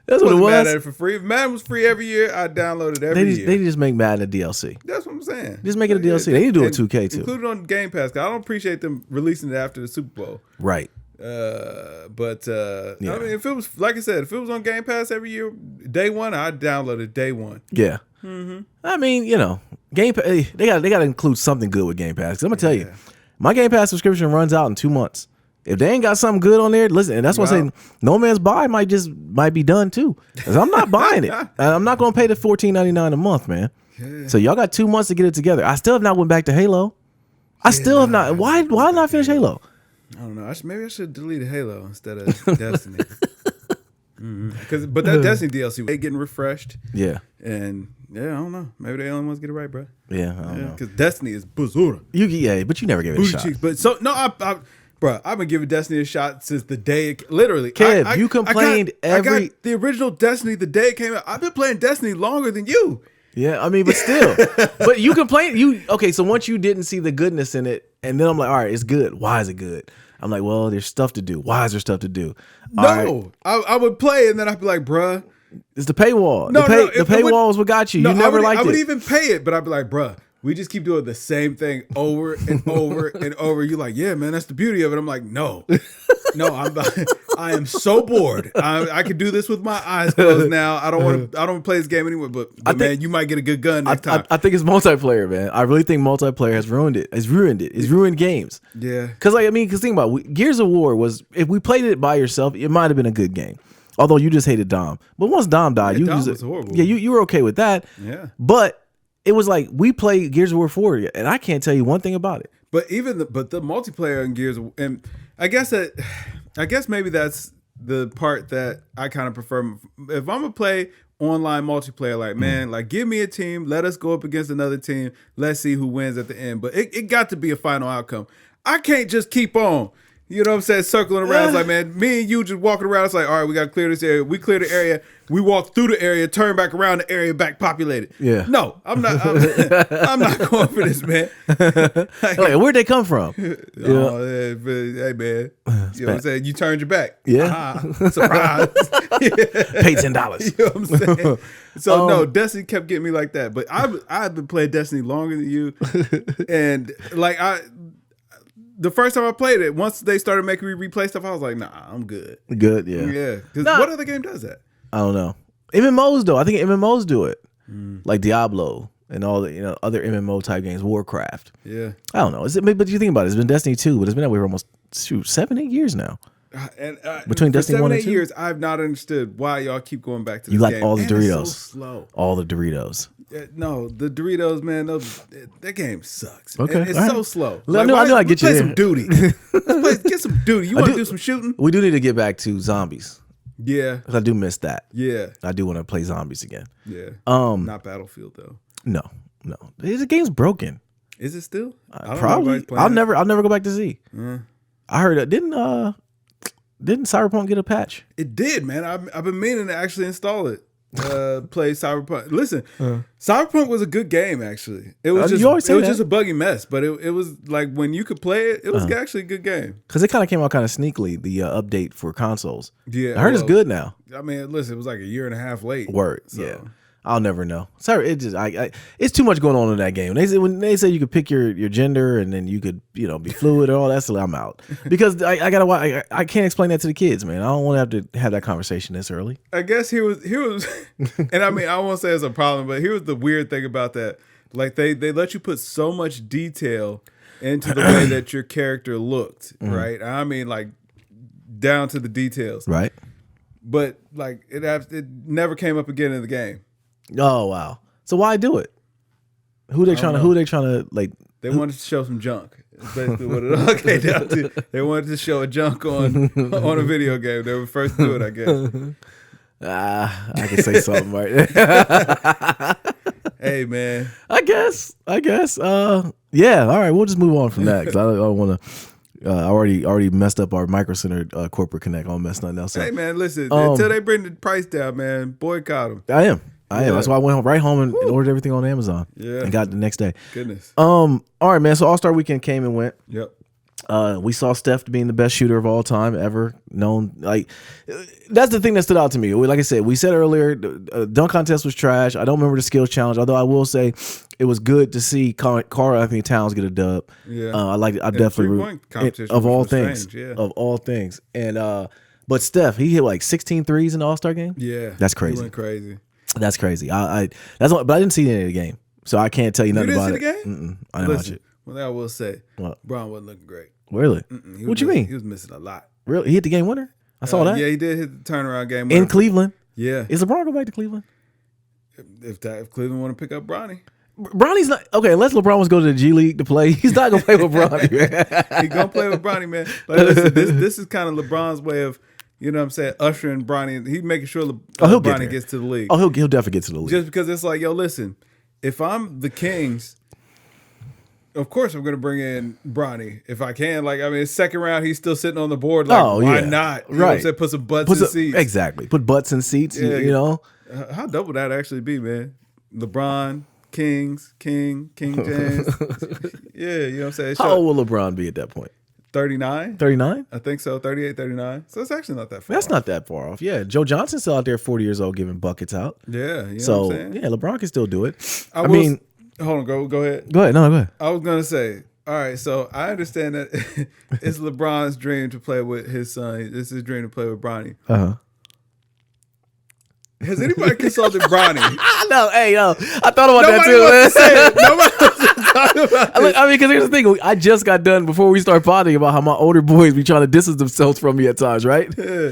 that's what it was. Mad at it for free. If Madden was free every year, I downloaded every year. They just make Madden a DLC. That's what I'm saying. Just make it a DLC. They need to do a 2K too. Included on Game Pass. 'Cause I don't appreciate them releasing it after the Super Bowl. Right. I mean, if it was like I said, if it was on Game Pass every year, day one, I'd download it day one. Yeah. Mm-hmm. I mean, Game Pass. They got to include something good with Game Pass. 'Cause I'm gonna tell you, my Game Pass subscription runs out in 2 months. If they ain't got something good on there, listen. And that's why I say No Man's Buy might be done too. 'Cause I'm not buying it. I'm not gonna pay the $14.99 a month, man. Yeah. So y'all got 2 months to get it together. I still have not went back to Halo. I still have not. Why not finish Halo? I don't know. Maybe I should delete Halo instead of Destiny. But that Destiny DLC, they getting refreshed. Yeah. And I don't know. Maybe they the only ones get it right, bro. Yeah, I don't know. Because Destiny is bazooka. But you never gave it a shot. Cheeks. But bro, I've been giving Destiny a shot since the day literally. Kev, you complained I got the original Destiny the day it came out. I've been playing Destiny longer than you. Yeah, I mean, but still. But you complain. Okay, so once you didn't see the goodness in it, and then I'm like, all right, it's good. Why is it good? I'm like, well, there's stuff to do. Why is there stuff to do? No, I would play and then I'd be like, bruh. It's the paywall. The paywall is what got you. You never liked it. I would even pay it, but I'd be like, bruh, we just keep doing the same thing over and over and over. You're like, yeah, man, that's the beauty of it. I'm like, no, I am so bored. I can do this with my eyes closed now. I don't want to play this game anymore. But man, you might get a good gun next time. I think it's multiplayer, man. I really think multiplayer has ruined it. It's ruined games. Yeah. Because think about it. Gears of War was, if we played it by yourself, it might have been a good game. Although you just hated Dom. But once Dom died, Dom was horrible. Yeah, you were okay with that. Yeah. But it was like, we played Gears of War 4, and I can't tell you one thing about it. But the multiplayer in Gears, and I guess maybe that's the part that I kind of prefer. If I'm gonna play online multiplayer, like, man, like, give me a team, let us go up against another team, let's see who wins at the end. But it got to be a final outcome. I can't just keep on. You know what I'm saying? Circling around. It's like, man, me and you just walking around. It's like, all right, we got to clear this area. We clear the area. We walk through the area, turn back around, the area back populated. Yeah. No, I'm not going for this, man. Like, where'd they come from? Hey, man. You know what I'm saying? You turned your back. Yeah. Surprise. Pay $10. You know what I'm saying? So, no, Destiny kept getting me like that. But I've been playing Destiny longer than you. And, like, the first time I played it, once they started making me replay stuff, I was like, nah, I'm good. Good, yeah. Yeah. Because what other game does that? I don't know. MMOs, though. I think MMOs do it. Like Diablo and all the other MMO type games, Warcraft. Yeah. I don't know. But you think about it, it's been Destiny 2, but it's been that way for almost 7-8 years now. And between Destiny 1 and 2? 7-8 years, I've not understood why y'all keep going back to this game. You like game. all the Doritos. It's so slow. All the Doritos. No, the Doritos, man, that game sucks. Okay, It's so slow. I knew I get you play there. some duty. Get some duty. You want to do some shooting? We do need to get back to zombies. Yeah. I do miss that. Yeah. I do want to play zombies again. Yeah. Not Battlefield though. No. The game's broken. Is it still? Probably. I'll never go back to Z. I heard that didn't Cyberpunk get a patch? It did, man. I've been meaning to actually install it. Play Cyberpunk. Listen, Cyberpunk was a good game actually. It was just a buggy mess, but it was like when you could play it, it was actually a good game. Because it kind of came out kind of sneakily, the update for consoles. Yeah, I heard it's good now. I mean, listen, it was like a year and a half late. Word, so. Yeah. I'll never know. Sorry, it's too much going on in that game. When they say you could pick your gender and then you could be fluid and all that stuff, I'm out because I can't explain that to the kids, man. I don't want to have that conversation this early. I guess here was, and I mean I won't say it's a problem, but here was the weird thing about that. Like they let you put so much detail into the way that your character looked, right? I mean like down to the details, right? But like it never came up again in the game. Oh wow! So why do it? Who they trying to like? They wanted to show some junk. That's basically what it all came down to. They wanted to show a junk on a video game. They were first to do it, I guess. I can say something right. Hey man, I guess. Yeah. All right. We'll just move on from that because I don't want to. I already messed up our Micro Center corporate connect. I don't mess nothing else up. Hey man, listen. Until they bring the price down, man, boycott them. I am. I am. That's why I went right home and ordered everything on Amazon. Yeah. And got it the next day. Goodness. All right, man. So All-Star Weekend came and went. Yep. We saw Steph being the best shooter of all time ever known. Like, that's the thing that stood out to me. Like I said, we said earlier, the dunk contest was trash. I don't remember the skills challenge, although I will say it was good to see Karl Anthony Towns get a dub. Yeah. I definitely competition of all strange, things. yeah. Of all things. And but Steph, he hit like 16 threes in the All-Star game. Yeah. That's crazy. He went crazy. That's crazy. But I didn't see any of the game, so I can't tell you nothing about it. You didn't see the game? I didn't watch it. Well, that I will say, What? Bron wasn't looking great. Really? What you mean? He was missing a lot. Really? He hit the game winner? I saw that. Yeah, he did hit the turnaround game in Cleveland. Yeah. Is LeBron going back to Cleveland? If Cleveland want to pick up Bronny. Bronny's not okay. Unless LeBron wants to go to the G League to play, he's not gonna play with Bronny. He's gonna play with Bronny, man. Like, listen, this is kind of LeBron's way of, you know what I'm saying, ushering Bronny. He's making sure Bronny gets to the league. Oh, he'll definitely get to the league. Just because it's like, yo, listen, if I'm the Kings, of course I'm gonna bring in Bronny if I can. Like, I mean, second round, he's still sitting on the board. Like, why not? You know what I'm saying? Put some butts in seats. Exactly. Put butts in seats. Yeah, you know. How dope would that actually be, man? LeBron, Kings, King James. Yeah, you know what I'm saying? How old will LeBron be at that point? 39? 39? I think so. 38, 39. So it's actually not that far. That's not that far off. Yeah. Joe Johnson's still out there 40 years old giving buckets out. Yeah. You know so, what I'm saying? yeah, LeBron can still do it. I mean, hold on, go ahead. Go ahead. No, go ahead. I was going to say, all right, so I understand that it's LeBron's dream to play with his son. It's his dream to play with Bronny. Uh-huh. Has anybody consulted Bronny? No, I thought about that too, man. Nobody wants to talk about it. I mean, because here's the thing. I just got done before we start potting about how my older boys be trying to distance themselves from me at times, right? Yeah.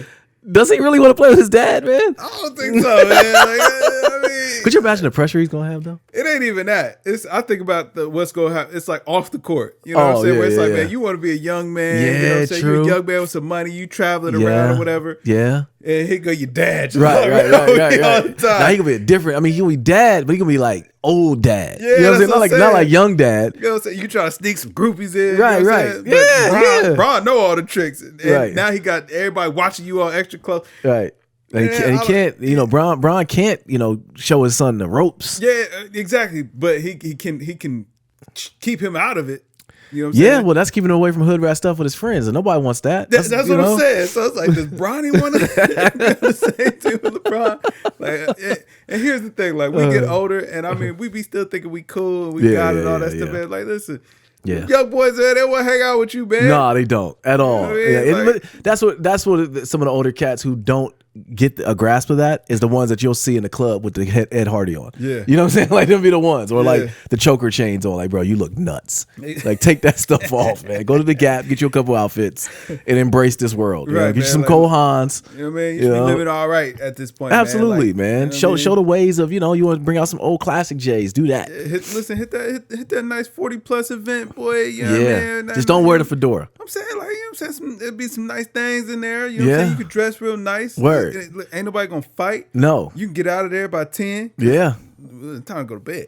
Does he really want to play with his dad, man? I don't think so, man. Like, I mean, could you imagine the pressure he's gonna have though? It ain't even that. I think about what's gonna happen. It's like off the court. You know what I'm saying? Where it's like, man, you want to be a young man. Yeah, you know what I'm saying? true. You're a young man with some money. You traveling around or whatever. Yeah. And he go, your dad. Right. All the time. Now he gonna be different. I mean, he gonna be dad, but he gonna be like old dad. Yeah, you know what I'm saying? Not like young dad. You know what I'm saying? You try to sneak some groupies in. Right, you know right. What I'm Yeah, Bron know all the tricks. And right. now he got everybody watching you all extra close. Right. And he can't, you know, Bron can't, you know, show his son the ropes. Yeah, exactly. But he can keep him out of it. You know what I'm saying? Yeah, well, that's keeping him away from hood rat stuff with his friends, and nobody wants that. That's what I'm saying. So it's like, does Bronny want to be the same team with LeBron? Like, and here's the thing: like, we get older, and I mean, we be still thinking we cool, and we got it, and all that stuff. Man. Like, listen, young boys, man, they want to hang out with you, man. No, they don't at all. You know what I mean? That's what some of the older cats who don't get a grasp of that is the ones that you'll see in the club with the Ed Hardy on. Yeah. You know what I'm saying? Like, them be the ones. Or like the choker chains on. Like, bro, you look nuts. Like, take that stuff off, man. Go to the Gap, get you a couple outfits, and embrace this world. Right, get you some like, Cole Haans. You know what I mean? You should be living all right at this point. Absolutely, man. You know show the ways of, you know, you want to bring out some old classic J's. Do that. Hit that nice 40+ event, boy. You know what I mean? Just don't wear the fedora. I'm saying, like, you know what I'm saying? There'd be some nice things in there. You know what I'm saying? You could dress real nice. Word. Ain't nobody gonna fight. No. You can get out of there by 10. Yeah. Time to go to bed.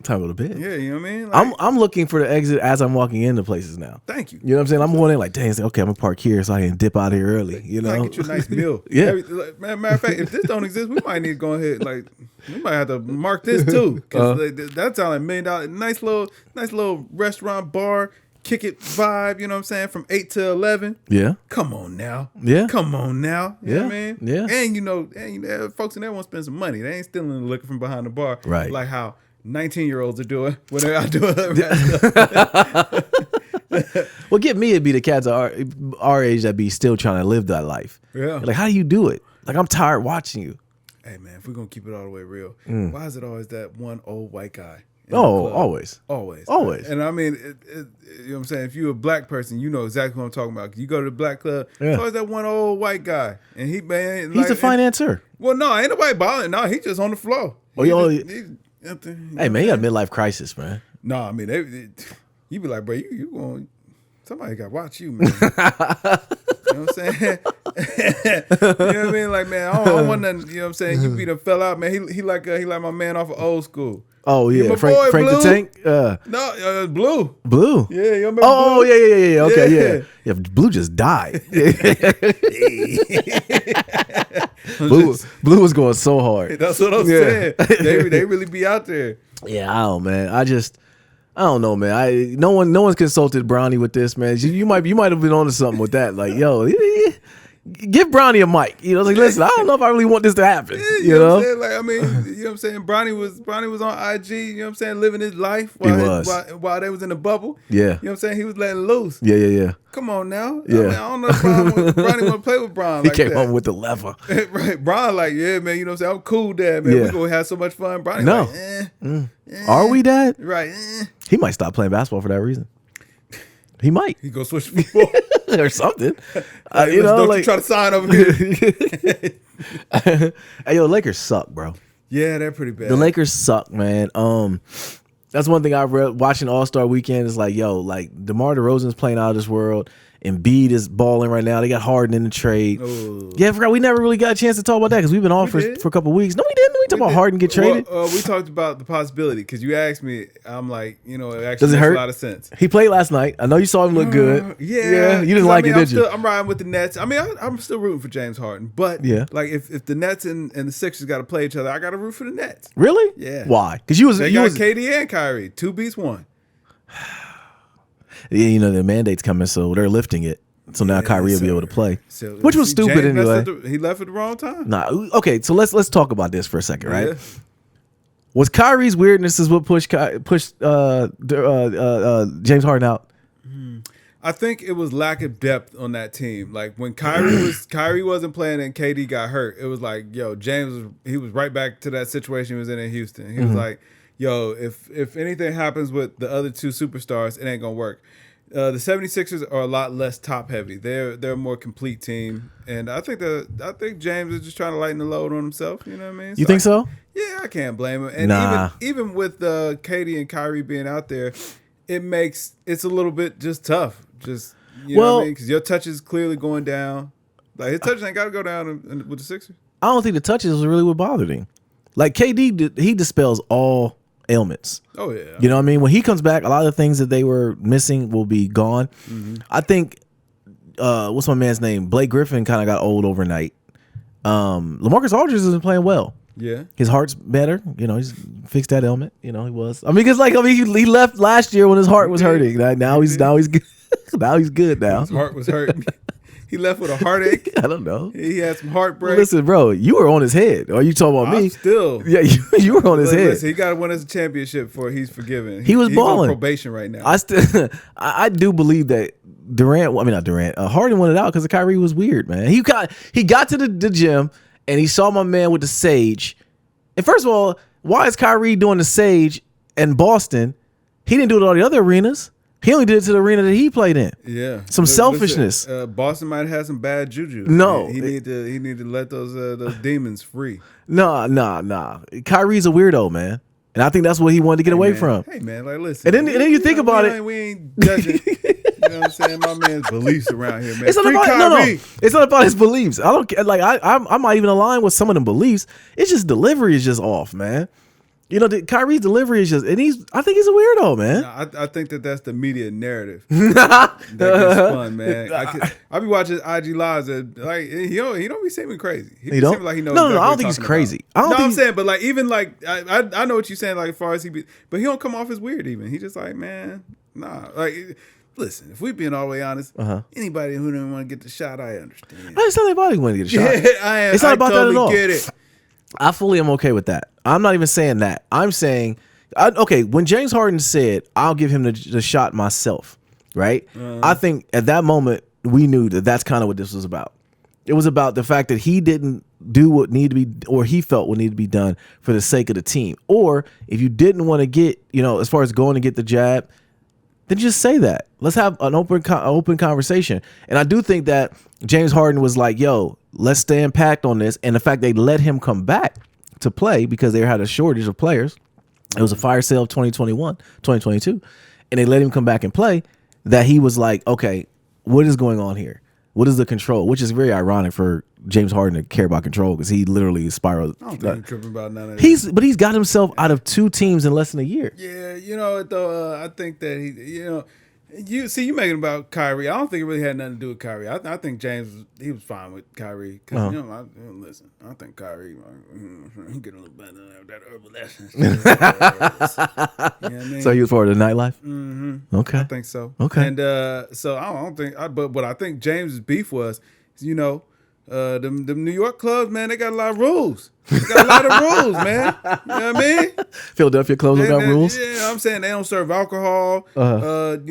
Yeah, you know what I mean? Like, I'm looking for the exit as I'm walking into places now. Thank you. You know what I'm saying? I'm wondering like, dang, okay, I'm gonna park here so I can dip out of here early. You know, get you a nice meal. Yeah. Matter of fact, if this don't exist, we might need to go ahead. Like, we might have to mark this too, because that sounds like $1 million. Nice little restaurant bar. Kick it vibe, you know what I'm saying, from 8 to 11. Yeah. Come on now. Yeah. Come on now. You know what I mean? Yeah. And you know, folks in there want to spend some money. They ain't stealing and looking from behind the bar. Right. Like how 19-year-olds are doing when they're out doing that. Well, get me, it'd be the cats our age that be still trying to live that life. Yeah. Like, how do you do it? Like, I'm tired watching you. Hey, man, if we're going to keep it all the way real, why is it always that one old white guy? Always. And I mean, you know what I'm saying? If you're a black person, you know exactly what I'm talking about. You go to the black club, it's always that one old white guy. And he's the financier. Well, no, ain't nobody balling. No, he's just on the floor. Hey, man, he got a midlife crisis, man. No, I mean, you be like, bro, you going, somebody got to watch you, man. You know what I'm saying? You know what I mean? Like, man, I don't want nothing. You know what I'm saying? You beat him, fell out, man. He like my man off of Old School. Oh yeah, my Frank boy, the Blue. Tank. No, Blue. Blue. Yeah, you remember Oh Blue? yeah. Okay, Yeah. yeah. Blue just died. Blue was going so hard. That's what I'm saying. They really be out there. Yeah, I don't, man. I don't know, man. No one's consulted Brownie with this, man. You might have been onto something with that. Like, yo, give Brownie a mic. You know, like, listen, I don't know if I really want this to happen. You know what I'm saying? Like, I mean, you know what I'm saying? Bronny was on IG, you know what I'm saying, living his life while they was in the bubble. Yeah. You know what I'm saying? He was letting loose. Yeah. Come on now. Yeah. I mean, I don't know if Bronny want to play with Bron like he came that. home with the lever. Right. Bron like, yeah, man, you know what I'm saying? I'm cool, Dad, man. Yeah. We're going to have so much fun. Bronny No. like, Are we, Dad? Right. He might stop playing basketball for that reason. He might. He go switch to football. Or something. Like, you know, don't like, you try to sign over here. Hey, yo, Lakers suck, bro. Yeah, they're pretty bad. The Lakers suck, man. That's one thing I read watching All-Star Weekend is like, yo, like DeMar DeRozan's playing out of this world. Embiid is balling right now. They got Harden in the trade. Ooh. Yeah, I forgot we never really got a chance to talk about that because we've been off for a couple of weeks. No, we didn't. We talked about Harden get traded. Well, we talked about the possibility because you asked me. I'm like, you know, it actually Does it makes hurt? a lot of sense. He played last night. I know you saw him look good. Yeah. You didn't like it, did you? I'm riding with the Nets. I mean, I'm still rooting for James Harden, but yeah, like if the Nets and the Sixers got to play each other, I got to root for the Nets. Really? Yeah. Why? Because they got KD and Kyrie, 2 beats 1. Yeah, you know the mandate's coming, so they're lifting it. So now Kyrie will be able to play, so, which was stupid anyway. He left at the wrong time. Nah, okay. So let's talk about this for a second, right? Yeah. Was Kyrie's weirdness is what pushed James Harden out? I think it was lack of depth on that team. Like when Kyrie wasn't playing and KD got hurt, it was like, yo, James he was right back to that situation he was in Houston. He was like, yo, if anything happens with the other two superstars, it ain't gonna work. The 76ers are a lot less top heavy. They're a more complete team, and I think James is just trying to lighten the load on himself. You know what I mean? You think so? Yeah, I can't blame him. And even with KD and Kyrie being out there, it's a little bit just tough. Just you know what I mean? Because your touch is clearly going down. Like his touch ain't got to go down with the Sixers. I don't think the touches was really what bothered him. Like KD, he dispels all ailments. Oh yeah. You know what I mean? When he comes back, a lot of the things that they were missing will be gone. I think what's my man's name? Blake Griffin kind of got old overnight. LaMarcus Aldridge isn't playing well. Yeah. His heart's better. You know, he's fixed that ailment. You know, he was. I mean, because he left last year when his heart was hurting. Now he's good. Now he's good now. His heart was hurting. He left with a heartache. I don't know. He had some heartbreak. Listen, bro, you were on his head. Are you talking about me? Still. Yeah, you were on his head. Listen, he got to win us a championship before he's forgiven. He was balling. On probation right now. I do believe that Harden won it out because Kyrie was weird, man. He got to the gym and he saw my man with the sage. And first of all, why is Kyrie doing the sage in Boston? He didn't do it at all the other arenas. He only did it to the arena that he played in. Yeah, some selfishness. Boston might have had some bad juju. No, he need to let those demons free. Nah. Kyrie's a weirdo, man, and I think that's what he wanted to get away from. Hey man, like listen. And then you think about it. We ain't judging. You know what I'm saying? My man's beliefs around here, man. It's not about It's not about his beliefs. I don't like. I'm not even aligned with some of them beliefs. It's just delivery is just off, man. You know, Kyrie's delivery is just, and I think he's a weirdo, man. I think that's the media narrative. That gets fun, man. I be watching IG lives and like he don't be seeming crazy. He don't? Seem like he knows. No, I don't think he's crazy. I'm saying, but like even like I know what you're saying. Like as far as but he don't come off as weird. Even he just like, man, nah. Like listen, if we being all the way honest, anybody who didn't want to get the shot, I understand. It's not anybody want to get a shot. Yeah, it's not about totally that at all. Get it. I fully am okay with that. I'm not even saying that. I'm saying, okay, when James Harden said, I'll give him the shot myself, right? I think at that moment, we knew that that's kind of what this was about. It was about the fact that he didn't do what needed to be, or he felt what needed to be done for the sake of the team. Or if you didn't want to get, as far as going to get the jab, then just say that. Let's have an open conversation. And I do think that James Harden was like, yo, let's stay packed on this. And the fact they let him come back to play because they had a shortage of players. It was a fire sale of 2022. And they let him come back and play, that he was like, okay, what is going on here? What is the control? Which is very ironic for James Harden to care about control because he literally spiraled. I don't think he's tripping about none of that. But he's got himself out of 2 teams in less than a year. Yeah, you know though. I think that you making about Kyrie. I don't think it really had nothing to do with Kyrie. I think James he was fine with Kyrie because listen, I think Kyrie he get a little better than that herbal essence. You know what I mean? So he was part of the nightlife. Mm-hmm. Okay, I think so. Okay, and so I don't think. But what I think James's beef was, them New York clubs, man, they got a lot of rules. They got a lot of rules, man. You know what I mean? Philadelphia clubs got rules. Yeah, I'm saying they don't serve alcohol. You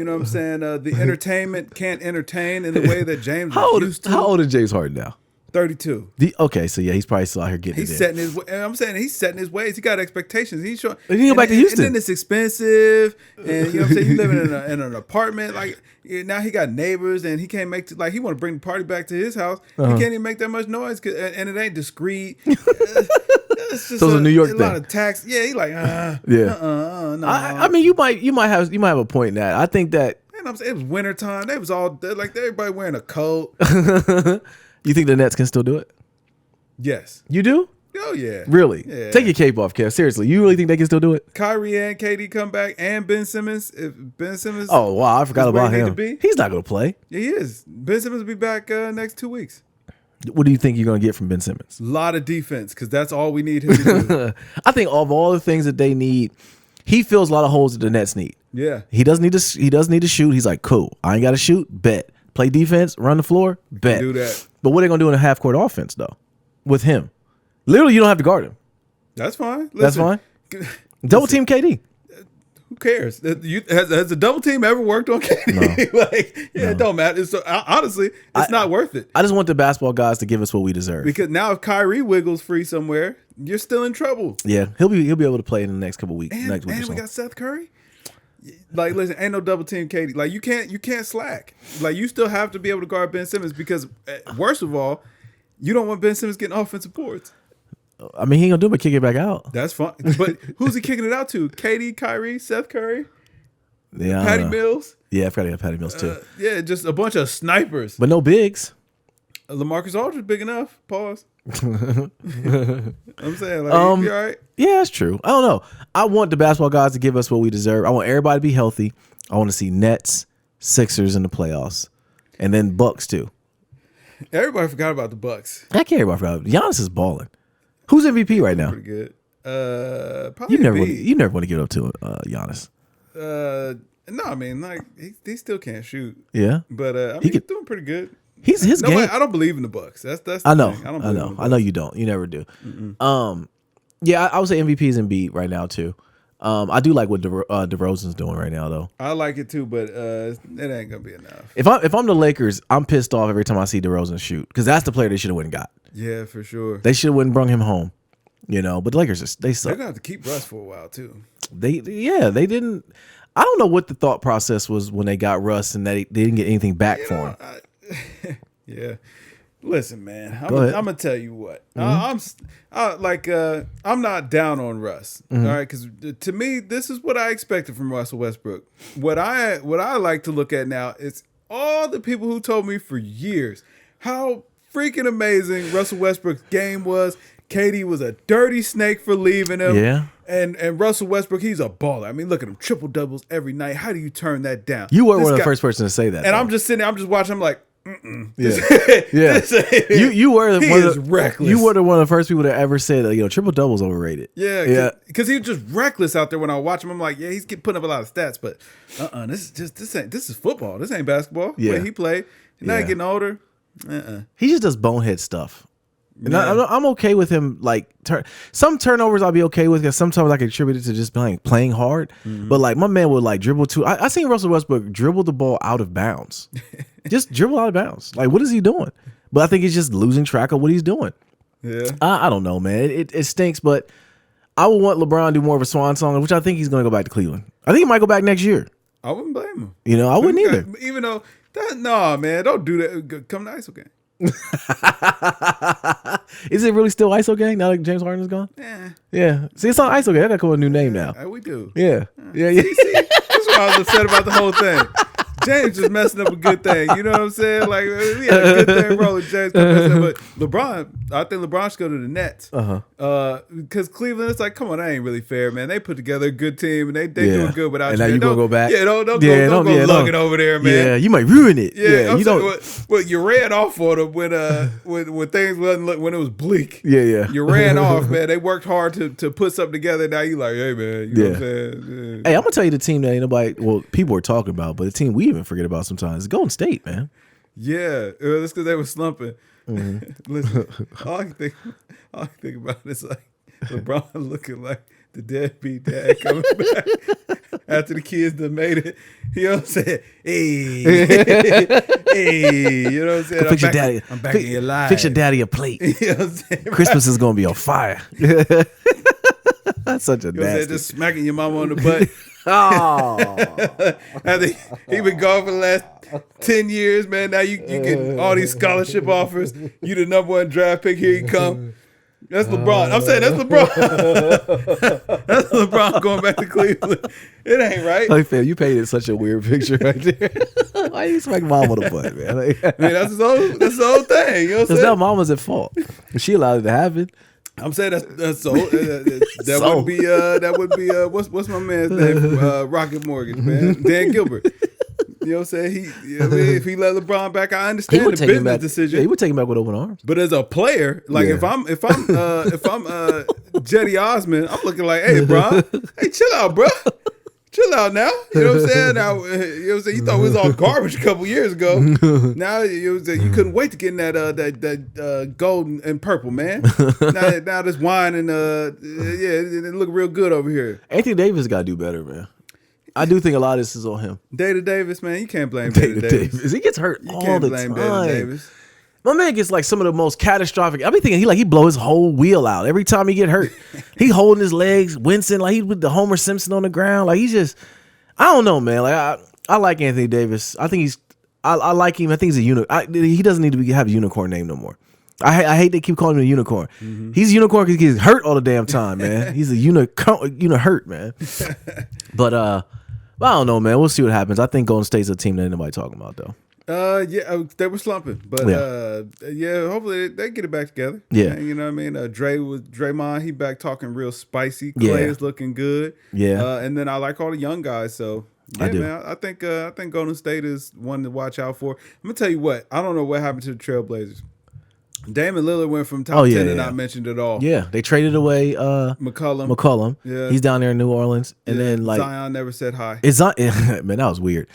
know what I'm saying? The entertainment can't entertain in the way that James used to. How old is James Harden now? 32. Okay, so yeah, he's probably still out here getting he's setting his. I'm saying he's setting his ways. He got expectations. He's showing. He can go back to Houston. And then it's expensive, and you know what I'm saying. You living in an apartment. Like now, he got neighbors, and he can't make he want to bring the party back to his house. He can't even make that much noise, and it ain't discreet. It's just so it's a New York thing. A lot of tax. Yeah, he like no. I mean, you might have a point in that. I think that. And I'm saying it was wintertime. They was all like everybody wearing a coat. You think the Nets can still do it? Yes. You do? Oh, yeah. Really? Yeah. Take your cape off, Kev. Seriously, you really think they can still do it? Kyrie and KD come back, and Ben Simmons. If Ben Simmons. Oh wow, I forgot about him. He's not going to play. Yeah, he is. Ben Simmons will be back next 2 weeks. What do you think you're going to get from Ben Simmons? A lot of defense, because that's all we need him to do. I think of all the things that they need, he fills a lot of holes that the Nets need. Yeah. He does need to. He does need to shoot. He's like, cool. I ain't got to shoot. Bet. Play defense. Run the floor. Bet. Do that. But what are they going to do in a half court offense though? With him, literally, you don't have to guard him. That's fine. That's fine. Double team KD. Who cares? Has a double team ever worked on KD? No. It don't matter. Honestly, it's not worth it. I just want the basketball guys to give us what we deserve. Because now if Kyrie wiggles free somewhere, you're still in trouble. Yeah, he'll be able to play in the next couple weeks. And we got Seth Curry. Like, listen, ain't no double team KD. Like, you can't slack. Like, you still have to be able to guard Ben Simmons because, worst of all, you don't want Ben Simmons getting offensive boards. I mean, he ain't gonna do but kick it back out. That's fine. But who's he kicking it out to? KD, Kyrie, Seth Curry, yeah, Patty Mills. Yeah, I forgot to have Patty Mills too. Yeah, just a bunch of snipers. But no bigs. LaMarcus Aldridge big enough. Pause. I'm saying, like, you all right? Yeah, that's true. I don't know. I want the basketball guys to give us what we deserve. I want everybody to be healthy. I want to see Nets, Sixers in the playoffs, and then Bucks too. Everybody forgot about the Bucks. I can't forgot. Giannis is balling. Who's MVP right now? Pretty good. Probably you never want to give it up to Giannis. No, I mean, like he still can't shoot. Yeah, but I mean, he's doing pretty good. His game. I don't believe in the Bucks. That's the I know. thing. I know you don't. You never do. Yeah, I would say MVP's Embiid right now too. I do like what DeRozan's doing right now though. I like it too, but it ain't gonna be enough. If I'm the Lakers, I'm pissed off every time I see DeRozan shoot because that's the player they should have went and got. Yeah, for sure. They should have went and brung him home. But the Lakers they suck. They're gonna have to keep Russ for a while too. They didn't. I don't know what the thought process was when they got Russ and they didn't get anything back for him. Yeah. Listen, man, I'm gonna tell you what. I'm not down on Russ. All right, because to me, this is what I expected from Russell Westbrook. What I like to look at now is all the people who told me for years how freaking amazing Russell Westbrook's game was. KD was a dirty snake for leaving him. Yeah. And Russell Westbrook, he's a baller. I mean, look at him, triple doubles every night. How do you turn that down? You were one of the first person to say that. And though. I'm just sitting there, I'm just watching. I'm like, yeah. You were reckless. You were one of the first people to ever say that triple double's overrated. Yeah. Because he was just reckless out there when I watch him. I'm like, yeah, he's putting up a lot of stats, but this is football. This ain't basketball. Yeah. The way he played. Now he's getting older. He just does bonehead stuff. And I'm okay with him. Like some turnovers, I'll be okay with because sometimes I can attribute it to just playing hard. But like my man would like dribble too. I seen Russell Westbrook dribble the ball out of bounds, just dribble out of bounds. Like what is he doing? But I think he's just losing track of what he's doing. Yeah, I don't know, man. It stinks. But I would want LeBron to do more of a swan song, which I think he's going to go back to Cleveland. I think he might go back next year. I wouldn't blame him. I wouldn't either. Even though man, don't do that. Come to ISO game. Is it really still ISO gang now that James Harden is gone? Yeah. See, it's not ISO gang. I gotta come with a new name now. We do. Yeah. See, that's why I was upset about the whole thing. James just messing up a good thing. You know what I'm saying? Like we had a good thing rolling. James kept messing up, but LeBron, I think LeBron should go to the Nets. Because Cleveland, it's like, come on, that ain't really fair, man. They put together a good team and they doing good without and you. now you gonna go back? Yeah, don't go lugging over there, man. Yeah, you might ruin it. Yeah, you don't. Well, you ran off on them when things wasn't when it was bleak. Yeah. You ran off, man. They worked hard to put something together. Now you like, hey, man. You know what I'm saying? Yeah. Hey, I'm gonna tell you the team that ain't nobody. Well, people are talking about, but the team we even forget about sometimes is Golden State, man. Yeah, that's because they were slumping. Listen, all I can think about is like LeBron looking like the deadbeat dad coming back after the kids done made it. You know what I'm saying? Hey, you know what I'm saying? Fix your daddy. I'm back in your life. Fix your daddy a plate. You know what I'm saying? Christmas is gonna be on fire. That's such a nasty. Just smacking your mama on the butt. Oh, After he been gone for the last 10 years, man. Now you get all these scholarship offers. You the #1 draft pick. Here you come. That's LeBron. I'm saying that's LeBron. That's LeBron going back to Cleveland. It ain't right. like, fam, you painted such a weird picture right there. Why you smack mom on the butt, man? Like, I mean, that's his whole thing. You know what I'm because saying? now mama's at fault. She allowed it to happen. I'm saying that's so that would be what's my man's name from Rocket Mortgage, man? Dan Gilbert. You know what I'm saying? If he let LeBron back, I understand the business decision. Yeah, he would take him back with open arms. But as a player, like if I'm Jetty Osman, I'm looking like, hey, bro, hey, chill out, bro. Chill out now. You know what I'm saying? Now, you know what I'm saying? You thought we was all garbage a couple years ago. Now you couldn't wait to get in that gold and purple, man. now this wine and it look real good over here. Anthony Davis got to do better, man. I do think a lot of this is on him. Data Davis, man, you can't blame Data Davis. He gets hurt all the time. Data Davis. My man gets like some of the most catastrophic. I be thinking he blow his whole wheel out every time he get hurt. He holding his legs, wincing like he with the Homer Simpson on the ground. Like he's just, I don't know, man. Like I like Anthony Davis. I think I like him. I think he's a unicorn. He doesn't need to have a unicorn name no more. I hate they keep calling him a unicorn. Mm-hmm. He's a unicorn because he gets hurt all the damn time, man. He's a hurt, man. But I don't know, man. We'll see what happens. I think Golden State's a team that ain't nobody talking about though. They were slumping, but hopefully they get it back together. Yeah, and you know what I mean. Draymond, he back talking real spicy. Clay is looking good. Yeah, and then I like all the young guys. So yeah, man, I think Golden State is one to watch out for. I'm gonna tell you what. I don't know what happened to the Trailblazers. Damian Lillard went from top 10 and not mentioned at all. Yeah, they traded away McCollum. Yeah, he's down there in New Orleans, and then like Zion never said hi. Man, that was weird.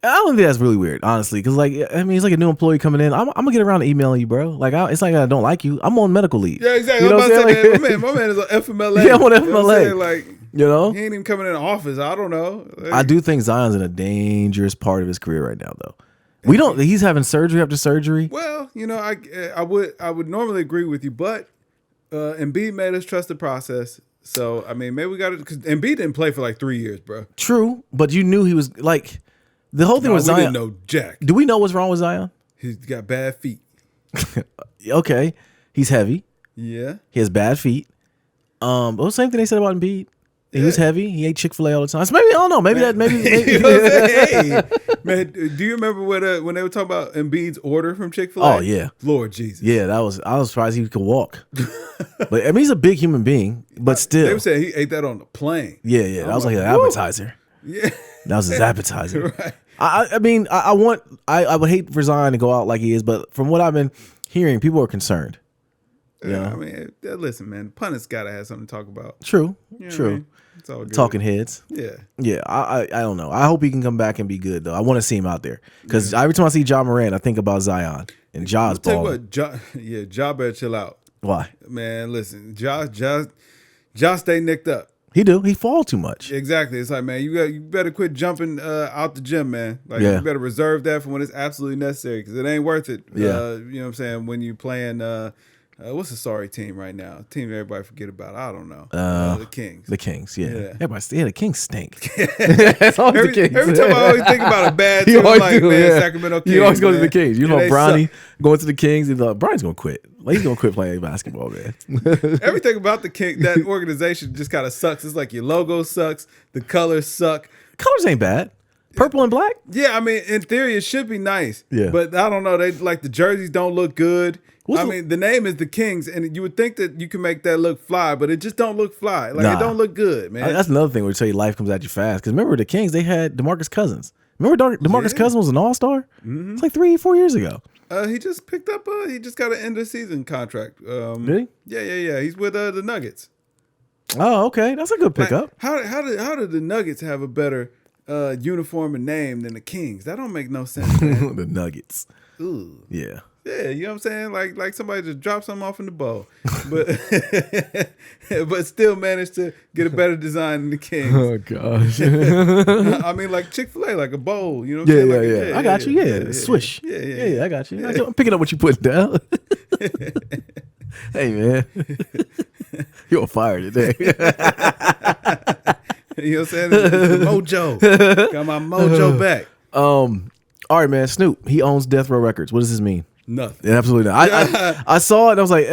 I don't think that's really weird, honestly, because like I mean, he's like a new employee coming in. I'm gonna get around to emailing you, bro. Like it's like I don't like you. I'm on medical leave. Yeah, exactly. You know what I'm saying? My man is on FMLA. Yeah, I'm on FMLA. Like he ain't even coming in the office. I don't know. Like, I do think Zion's in a dangerous part of his career right now, though. We don't. He's having surgery after surgery. Well, you know, I would normally agree with you, but Embiid made us trust the process. So I mean, maybe we got to because Embiid didn't play for like 3 years, bro. True, but you knew he was like the whole thing with Zion. We didn't know Jack. Do we know what's wrong with Zion? He's got bad feet. Okay, he's heavy. Yeah, he has bad feet. But the same thing they said about Embiid. He was heavy. He ate Chick-fil-A all the time. So maybe I don't know. Maybe. You know what I'm saying? Hey, man, do you remember when they were talking about Embiid's order from Chick-fil-A? Oh yeah, Lord Jesus. Yeah, I was surprised he could walk. But I mean, he's a big human being. But still, they were saying he ate that on the plane. Yeah. That was like an appetizer. Yeah, that was his appetizer. Right. I mean, I would hate for Zion to go out like he is, but from what I've been hearing, people are concerned. Yeah, I mean, listen, man, pundits gotta have something to talk about. True, you know true. I mean? It's all good. Talking heads. Yeah. I don't know. I hope he can come back and be good though. I want to see him out there because every time I see Ja Morant, I think about Zion and Ja's balling. Ja better chill out. Why? Man, listen, Ja stay nicked up. He do. He fall too much. Exactly. It's like, man, you better quit jumping out the gym, man. Like you better reserve that for when it's absolutely necessary because it ain't worth it. Yeah. You know what I'm saying? When you playing. What's the sorry team right now? A team that everybody forget about. I don't know. The Kings. The Kings, yeah. Everybody, the Kings stink. It's always the Kings. Every time I always think about a bad team, I'm like, Sacramento Kings. You always go to the Kings. You know, Bronny going to the Kings, and Bronny's going to quit. Like, he's going to quit playing basketball, man. Everything about the King, that organization just kind of sucks. It's like your logo sucks. The colors suck. Colors ain't bad. Purple and black? Yeah, I mean, in theory, it should be nice. Yeah. But I don't know. They like the jerseys don't look good. What's I mean, the name is the Kings, and you would think that you can make that look fly, but it just don't look fly. Like, it don't look good, man. That's another thing where you tell you life comes at you fast. Because remember, the Kings, they had DeMarcus Cousins. Remember DeMarcus Cousins was an all-star? Mm-hmm. It's like 3-4 years ago. He just picked up, he just got an end-of-season contract. Did he? Yeah. He's with the Nuggets. Oh, okay. That's a good pickup. Like, how did the Nuggets have a better uniform and name than the Kings? That don't make no sense, man. The Nuggets. Ooh. Yeah. Yeah, you know what I'm saying? Like somebody just dropped something off in the bowl. But but still managed to get a better design than the Kings. Oh, gosh. I mean, like Chick-fil-A, like a bowl. You know what I'm saying? Yeah. I got you. Yeah. Swish. Yeah. I got you. I'm picking up what you put down. Hey, man. You're on fire today. You know what I'm saying? It's mojo. Got my mojo back. All right, man. Snoop, he owns Death Row Records. What does this mean? Nothing. Yeah, absolutely not. I saw it and I was like,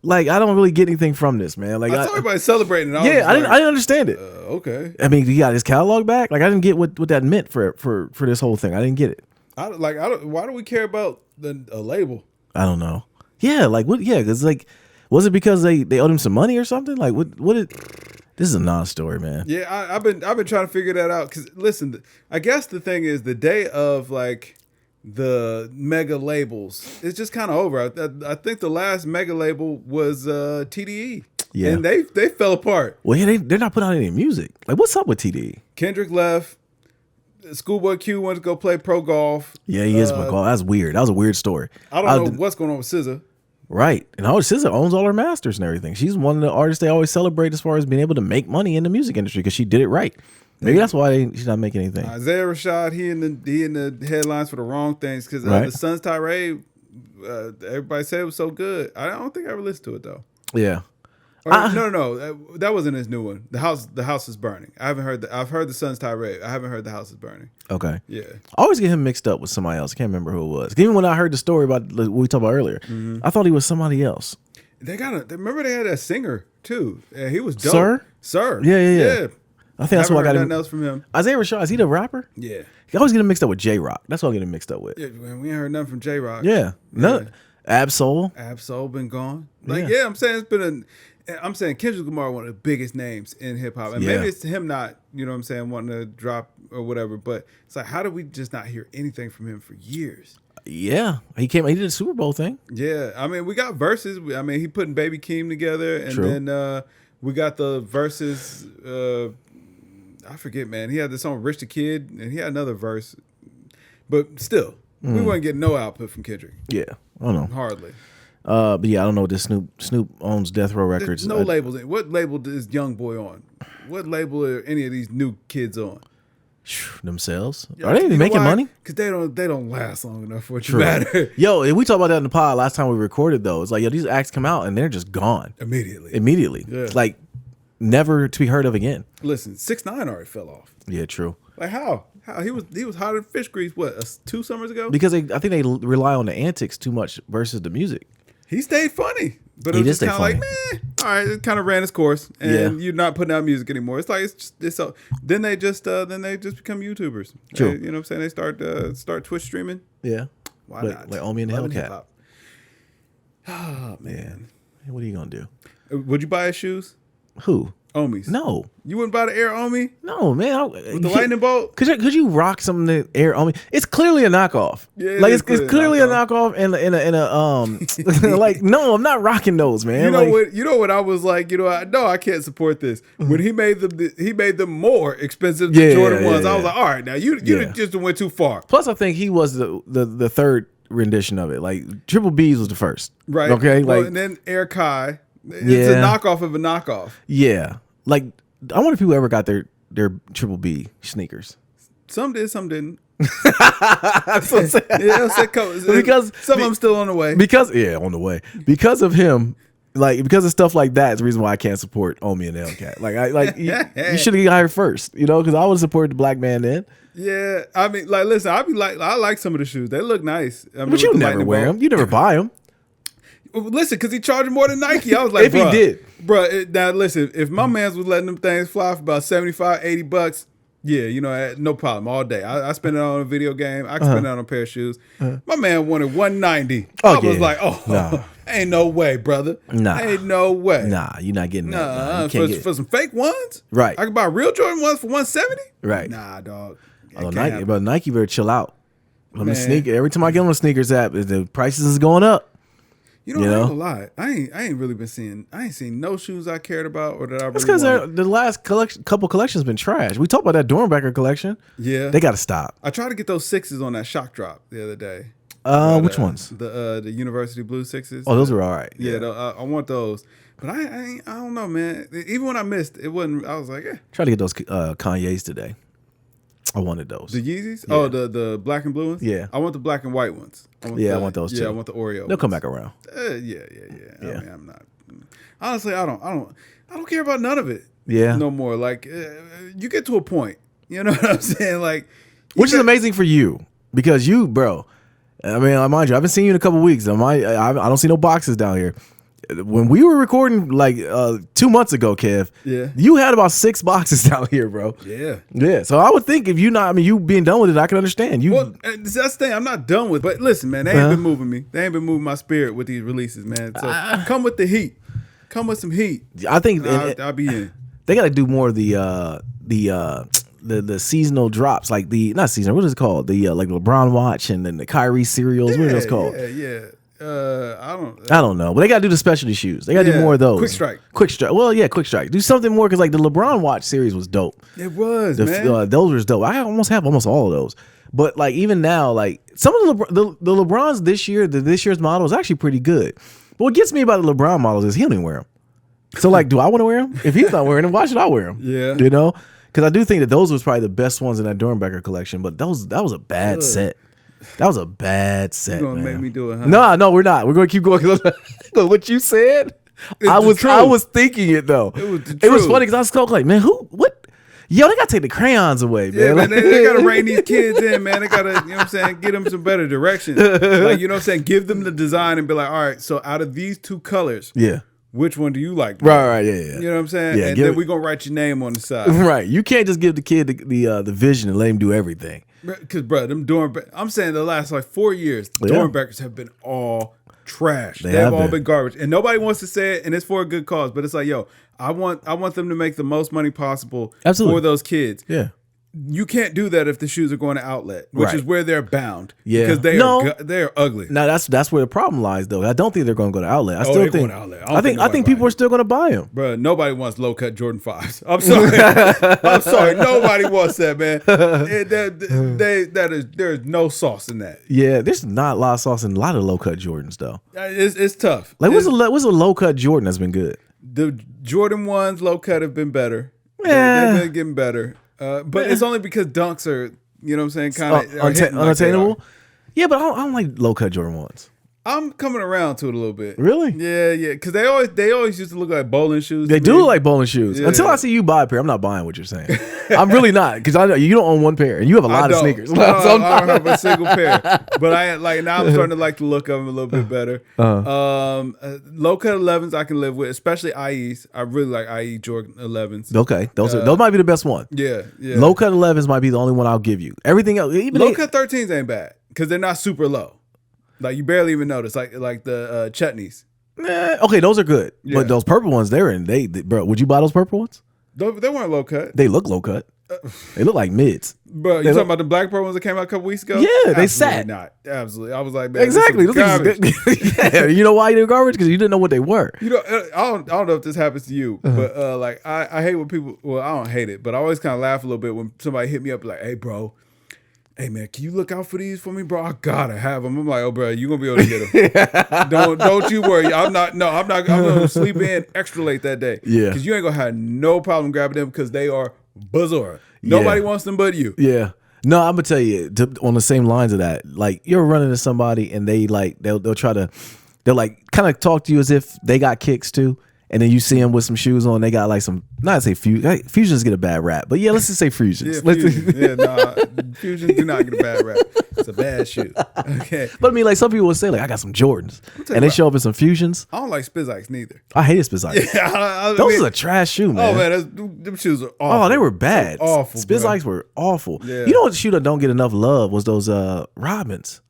like I don't really get anything from this, man. Like I saw everybody celebrating. I didn't understand it. Okay. I mean, he got his catalog back. Like I didn't get what that meant for this whole thing. I didn't get it. Why do we care about a label? I don't know. Yeah, like what? Yeah, because like, was it because they owed him some money or something? Like this is a non-story, man. Yeah, I've been trying to figure that out. Because listen, I guess the thing is the day of like the mega labels, it's just kind of over. I think the last mega label was TDE. Yeah, and they fell apart. Well, yeah, they're not putting out any music. Like, what's up with TDE? Kendrick left. Schoolboy Q went to go play pro golf. Yeah, he is pro golf. That's weird. That was a weird story. I don't know what's going on with SZA. Right. And SZA owns all her masters and everything. She's one of the artists they always celebrate as far as being able to make money in the music industry because she did it right. Maybe that's why she's not making anything. Isaiah Rashad, he in the headlines for the wrong things because the Suns tirade, everybody said it was so good. I don't think I ever listened to it though. Yeah. No. That wasn't his new one. The house is burning. I haven't heard. I've heard the Suns tirade. I haven't heard the house is burning. Okay. Yeah. I always get him mixed up with somebody else. I can't remember who it was. Even when I heard the story about what we talked about earlier, I thought he was somebody else. Remember they had a singer too. Yeah, he was dope. Sir. Yeah. I think that's what I got. Nothing else from him. Isaiah Rashad, is he the rapper? Yeah. I always get him mixed up with J-Rock. That's what I get him mixed up with. Yeah, we ain't heard nothing from J-Rock. Yeah. None. Absol been gone. I'm saying I'm saying Kendrick Lamar, one of the biggest names in hip hop, and maybe it's him not, you know what I'm saying, wanting to drop or whatever. But it's like, how did we just not hear anything from him for years? Yeah, he did a Super Bowl thing. Yeah, I mean, we got verses. I mean, he putting Baby Keem together, and then we got the verses. I forget, man. He had this song Rich the Kid, and he had another verse, but still, we weren't getting no output from Kendrick. Yeah, I don't know, hardly. But yeah, I don't know what this Snoop owns Death Row Records. There's no labels. What label is Young Boy on? What label are any of these new kids on? Themselves? Are they even making money? Because they don't last long enough for it to matter. Yo, we talked about that in the pod last time we recorded though. It's like, yo, these acts come out and they're just gone. Immediately. Yeah. It's like never to be heard of again. Listen, 6ix9ine already fell off. Yeah, true. Like how? He was hotter than fish grease, 2 summers ago? Because I think they rely on the antics too much versus the music. He stayed funny. But it was just kind of like, man, all right, it kind of ran its course, and you're not putting out music anymore. It's like it's so. Then they just become YouTubers. True. You know what I'm saying? They start Twitch streaming. Yeah. Why not? Like Omi and the Hellcat. Oh man, what are you gonna do? Would you buy his shoes? Who? Omi's. No. You wouldn't buy the Air Omi? No, man. With the lightning bolt? Could you rock something that Air Omi? It's clearly a knockoff. Yeah, like it's clearly a knockoff and in a like no, I'm not rocking those, man. You know what I was like, I can't support this. When he made them more expensive than Jordan ones. I was like, all right, now you just went too far. Plus I think he was the third rendition of it. Like Triple B's was the first. Right. Okay. Well, and then Air Kai. It's a knockoff of a knockoff. Yeah. Like, I wonder if people ever got their Triple B sneakers. Some did, some didn't. That's what I'm saying. Because some of them still on the way. On the way. Because of him, because of stuff like that is the reason why I can't support Omi and the Hellcat. You should have got hired first, because I would have supported the black man then. Yeah, I mean, listen, I like some of the shoes. They look nice. But you never wear them. You never buy them. Listen, because he charged more than Nike. I was like, if he did. Bro, now listen, if my man's was letting them things fly for about $75, $80, Yeah, you know, no problem. All day. I spend it on a video game. I can spend it on a pair of shoes. My man wanted 190. I was like, nah. Ain't no way, brother. Nah. Ain't no way. Nah, you're not getting that. For some fake ones? Right. I can buy real Jordan ones for 170? Right. Nah, dog. Nike better chill out. On the sneaker, every time I get on the sneakers app, the prices is going up. You know, I ain't gonna lie. I ain't really been seeing. I ain't seen no shoes I cared about or that I. That's because the last couple collections been trash. We talked about that Dornbecker collection. Yeah, they got to stop. I tried to get those 6s on that shock drop the other day. Which ones? The University Blue 6s. Oh, those were all right. Yeah, I want those. But I don't know, man. Even when I missed, it wasn't. I was like, Try to get those Kanye's today. I wanted those. The Yeezys? Yeah. Oh, the black and blue ones? Yeah. I want the black and white ones. I want those too. Yeah, I want the Oreo. They'll come back around. Yeah. I mean, I'm not. Honestly, I don't care about none of it. Yeah. No more. Like, you get to a point. You know what I'm saying? Like, which is amazing for you because you, bro. I mean, mind you, I haven't seen you in a couple weeks. I don't see no boxes down here. When we were recording like 2 months ago, Kev, you had about 6 boxes down here, bro. Yeah. So I would think if you being done with it, I can understand. Well, that's the thing. I'm not done with. But listen, man, they ain't been moving me. They ain't been moving my spirit with these releases, man. So come with the heat. Come with some heat. I think I'll be in. They got to do more of the seasonal drops, like not seasonal. What is it called? The like LeBron watch and then the Kyrie cereals. What are those called? Yeah. I don't know, but they gotta do the specialty shoes. They gotta do more of those. Quick strike. Well, yeah, quick strike. Do something more because like the LeBron watch series was dope. It was, man. Those were dope. I have almost all of those. But like even now, like some of the LeBrons this year's model is actually pretty good. But what gets me about the LeBron models is he don't even wear them. So like, do I want to wear them? If he's not wearing them, why should I wear them? Yeah, you know, because I do think that those was probably the best ones in that Dornbecker collection. But that was a bad set. That was a bad set. You're gonna make me do it, huh? No, we're not. We're gonna keep going. What you said, I was thinking it though. It was funny because I was like, man, what? Yo, they gotta take the crayons away, man. Yeah, man, they gotta rein these kids in, man. They gotta, you know what I'm saying, get them some better direction. Like, you know what I'm saying, give them the design and be like, all right, so out of these 2 colors, which one do you like? Right, yeah. You know what I'm saying? Yeah, and then we're gonna write your name on the side. Right. You can't just give the kid the vision and let him do everything. Because, bro, them I'm saying the last like 4 years, Dornbeckers have been all trash. They've all been garbage. And nobody wants to say it, and it's for a good cause. But it's like, yo, I want them to make the most money possible for those kids. Yeah. You can't do that if the shoes are going to outlet, which is where they're bound. Yeah, because they're ugly. No, that's where the problem lies, though. I don't think they're going to go to outlet. I still think going to outlet. I think people are still going to buy them. Bro, nobody wants low cut Jordan 5s. I'm sorry. I'm sorry. Nobody wants that, man. There's no sauce in that. Yeah, there's not a lot of sauce in a lot of low cut Jordans, though. It's tough. Like, what's a low cut Jordan that's been good? The Jordan 1s low cut have been better. They've been getting better. But it's only because dunks are, you know what I'm saying, kind of unattainable. Yeah, but I don't like low cut Jordan 1s. I'm coming around to it a little bit. Really? Yeah. Because they always used to look like bowling shoes. They do look like bowling shoes. Yeah. Until I see you buy a pair, I'm not buying what you're saying. I'm really not, because I know you don't own one pair and you have a lot of sneakers. I don't have a single pair, but now I'm starting to like the look of them a little bit better. Low cut 11s I can live with, especially IEs. I really like IE Jordan 11s. Okay, those might be the best one. Yeah. Low cut 11s might be the only one I'll give you. Everything else, even low cut 13s ain't bad because they're not super low. Like you barely even notice, like the chutneys. Okay, those are good, but those purple ones, bro. Would you buy those purple ones? They weren't low cut. They look low cut. They look like mids. Bro, you talking about the black purple ones that came out a couple weeks ago? Yeah, they sat. Not absolutely. I was like, man, exactly. Garbage. Yeah, you know why they're garbage? Because you didn't know what they were. You know, I don't know if this happens to you, but like I hate when people. Well, I don't hate it, but I always kind of laugh a little bit when somebody hit me up like, "Hey, bro. Hey man, can you look out for these for me, bro? I gotta have them." I'm like, "Oh, bro, you gonna be able to get them? don't you worry. I'm gonna sleep in extra late that day. Yeah, because you ain't gonna have no problem grabbing them because they are bizarre. Nobody wants them but you. Yeah. No, I'm gonna tell you on the same lines of that. Like you're running into somebody and they'll try to like kind of talk to you as if they got kicks too. and then you see them with some shoes on. They got like some, not to say fusions get a bad rap, but yeah, let's just say fusions. Fusions do not get a bad rap. It's a bad shoe. Okay, but I mean, like some people would say, like I got some Jordans, and they show up in some fusions. I don't like Spizikes neither. I hated Spizikes. Yeah, those are a trash shoe, man. Oh man, them shoes are awful. Oh, they were bad. Awful. Spizikes were awful. Yeah. You know what shoe that don't get enough love was those Robins.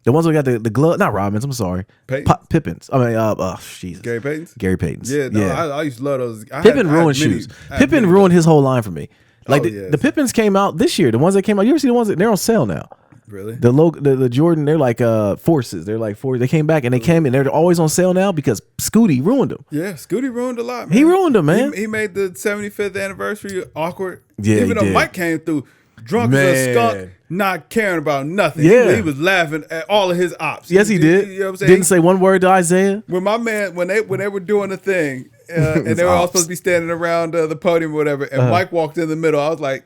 The ones that got the glove, not Robins. I'm sorry, Pippins. I mean, Jesus, Gary Payton's. Gary Payton's. Yeah, no, I used to love those. Pippin ruined shoes. Pippin ruined his whole line for me. Like the Pippins came out this year. The ones that came out, you ever see the ones that they're on sale now? Really? The Jordan, they're like forces. They're like forces. They came back and they came and they're always on sale now because Scooty ruined them. Yeah, Scooty ruined a lot, man. He ruined them, man. He made the 75th anniversary awkward. Yeah, even though Mike came through drunk as a skunk, not caring about nothing. Yeah. He was laughing at all of his ops. Yes, he did. You know what I'm saying? Didn't say one word to Isaiah. When my man, when they were doing the thing, and they were all supposed to be standing around the podium or whatever, and Mike walked in the middle, I was like,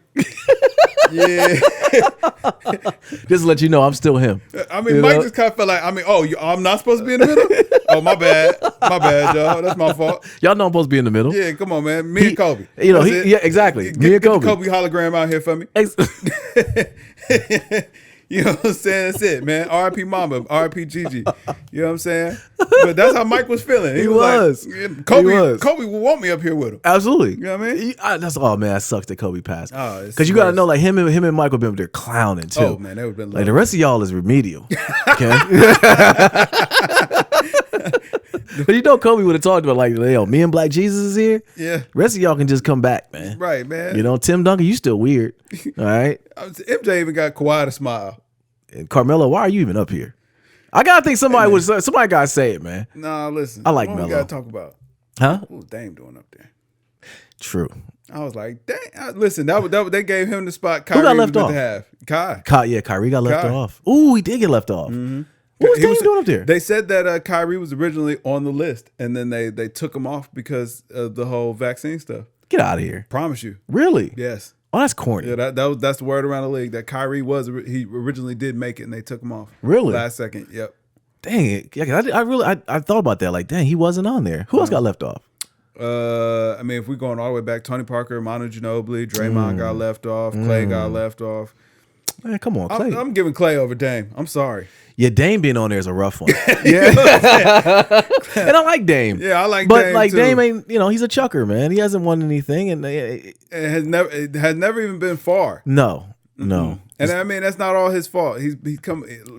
yeah. Just to let you know, I'm still him. I mean, Mike just kind of felt like, I'm not supposed to be in the middle? Oh, my bad, y'all. That's my fault. Y'all know I'm supposed to be in the middle. Yeah, come on, man. Me and Kobe. You know, yeah, exactly. Me and Kobe. Get the Kobe hologram out here for me. You know what I'm saying? That's it, man. R.I.P. Mama, R.I.P. Gigi. You know what I'm saying? But that's how Mike was feeling. He was like, Kobe will want me up here with him. Absolutely. You know what I mean? That's man. That sucks that Kobe passed. Because you got to know, like him and Mike would be up there clowning too. Oh man, that would have been like the rest of y'all is remedial. Okay. But you know, Kobe would have talked about like, yo, me and Black Jesus is here. Yeah. The rest of y'all can just come back, man. Right, man. You know, Tim Duncan, you still weird. All right. MJ even got Kawhi to smile. And Carmelo, why are you even up here? I gotta think somebody gotta say it, man. Nah, listen. I like Melo. Melo. We gotta talk about. Huh? What was Dame doing up there? True. I was like, dang. Listen, they gave him the spot. Kyrie Who got left off? Kyrie got left off. Ooh, he did get left off. Mm-hmm. What was Dame doing up there? They said that Kyrie was originally on the list, and then they took him off because of the whole vaccine stuff. Get out of here. Promise you. Really? Yes. Oh, that's corny. Yeah, that's the word around the league that Kyrie he originally did make it, and they took him off. Really? Last second. Yep. Dang it! Yeah, I thought about that. Like, dang, he wasn't on there. Who else got left off? I mean, if we're going all the way back, Tony Parker, Manu Ginobili, Draymond got left off, Clay got left off. Man, come on, Clay. I'm giving Clay over Dame. I'm sorry. Yeah, Dame being on there is a rough one. Yeah, and I like Dame. Yeah, I like Dame. But like too. Dame ain't, he's a chucker, man. He hasn't won anything, and it has never even been far. No. And I mean, that's not all his fault.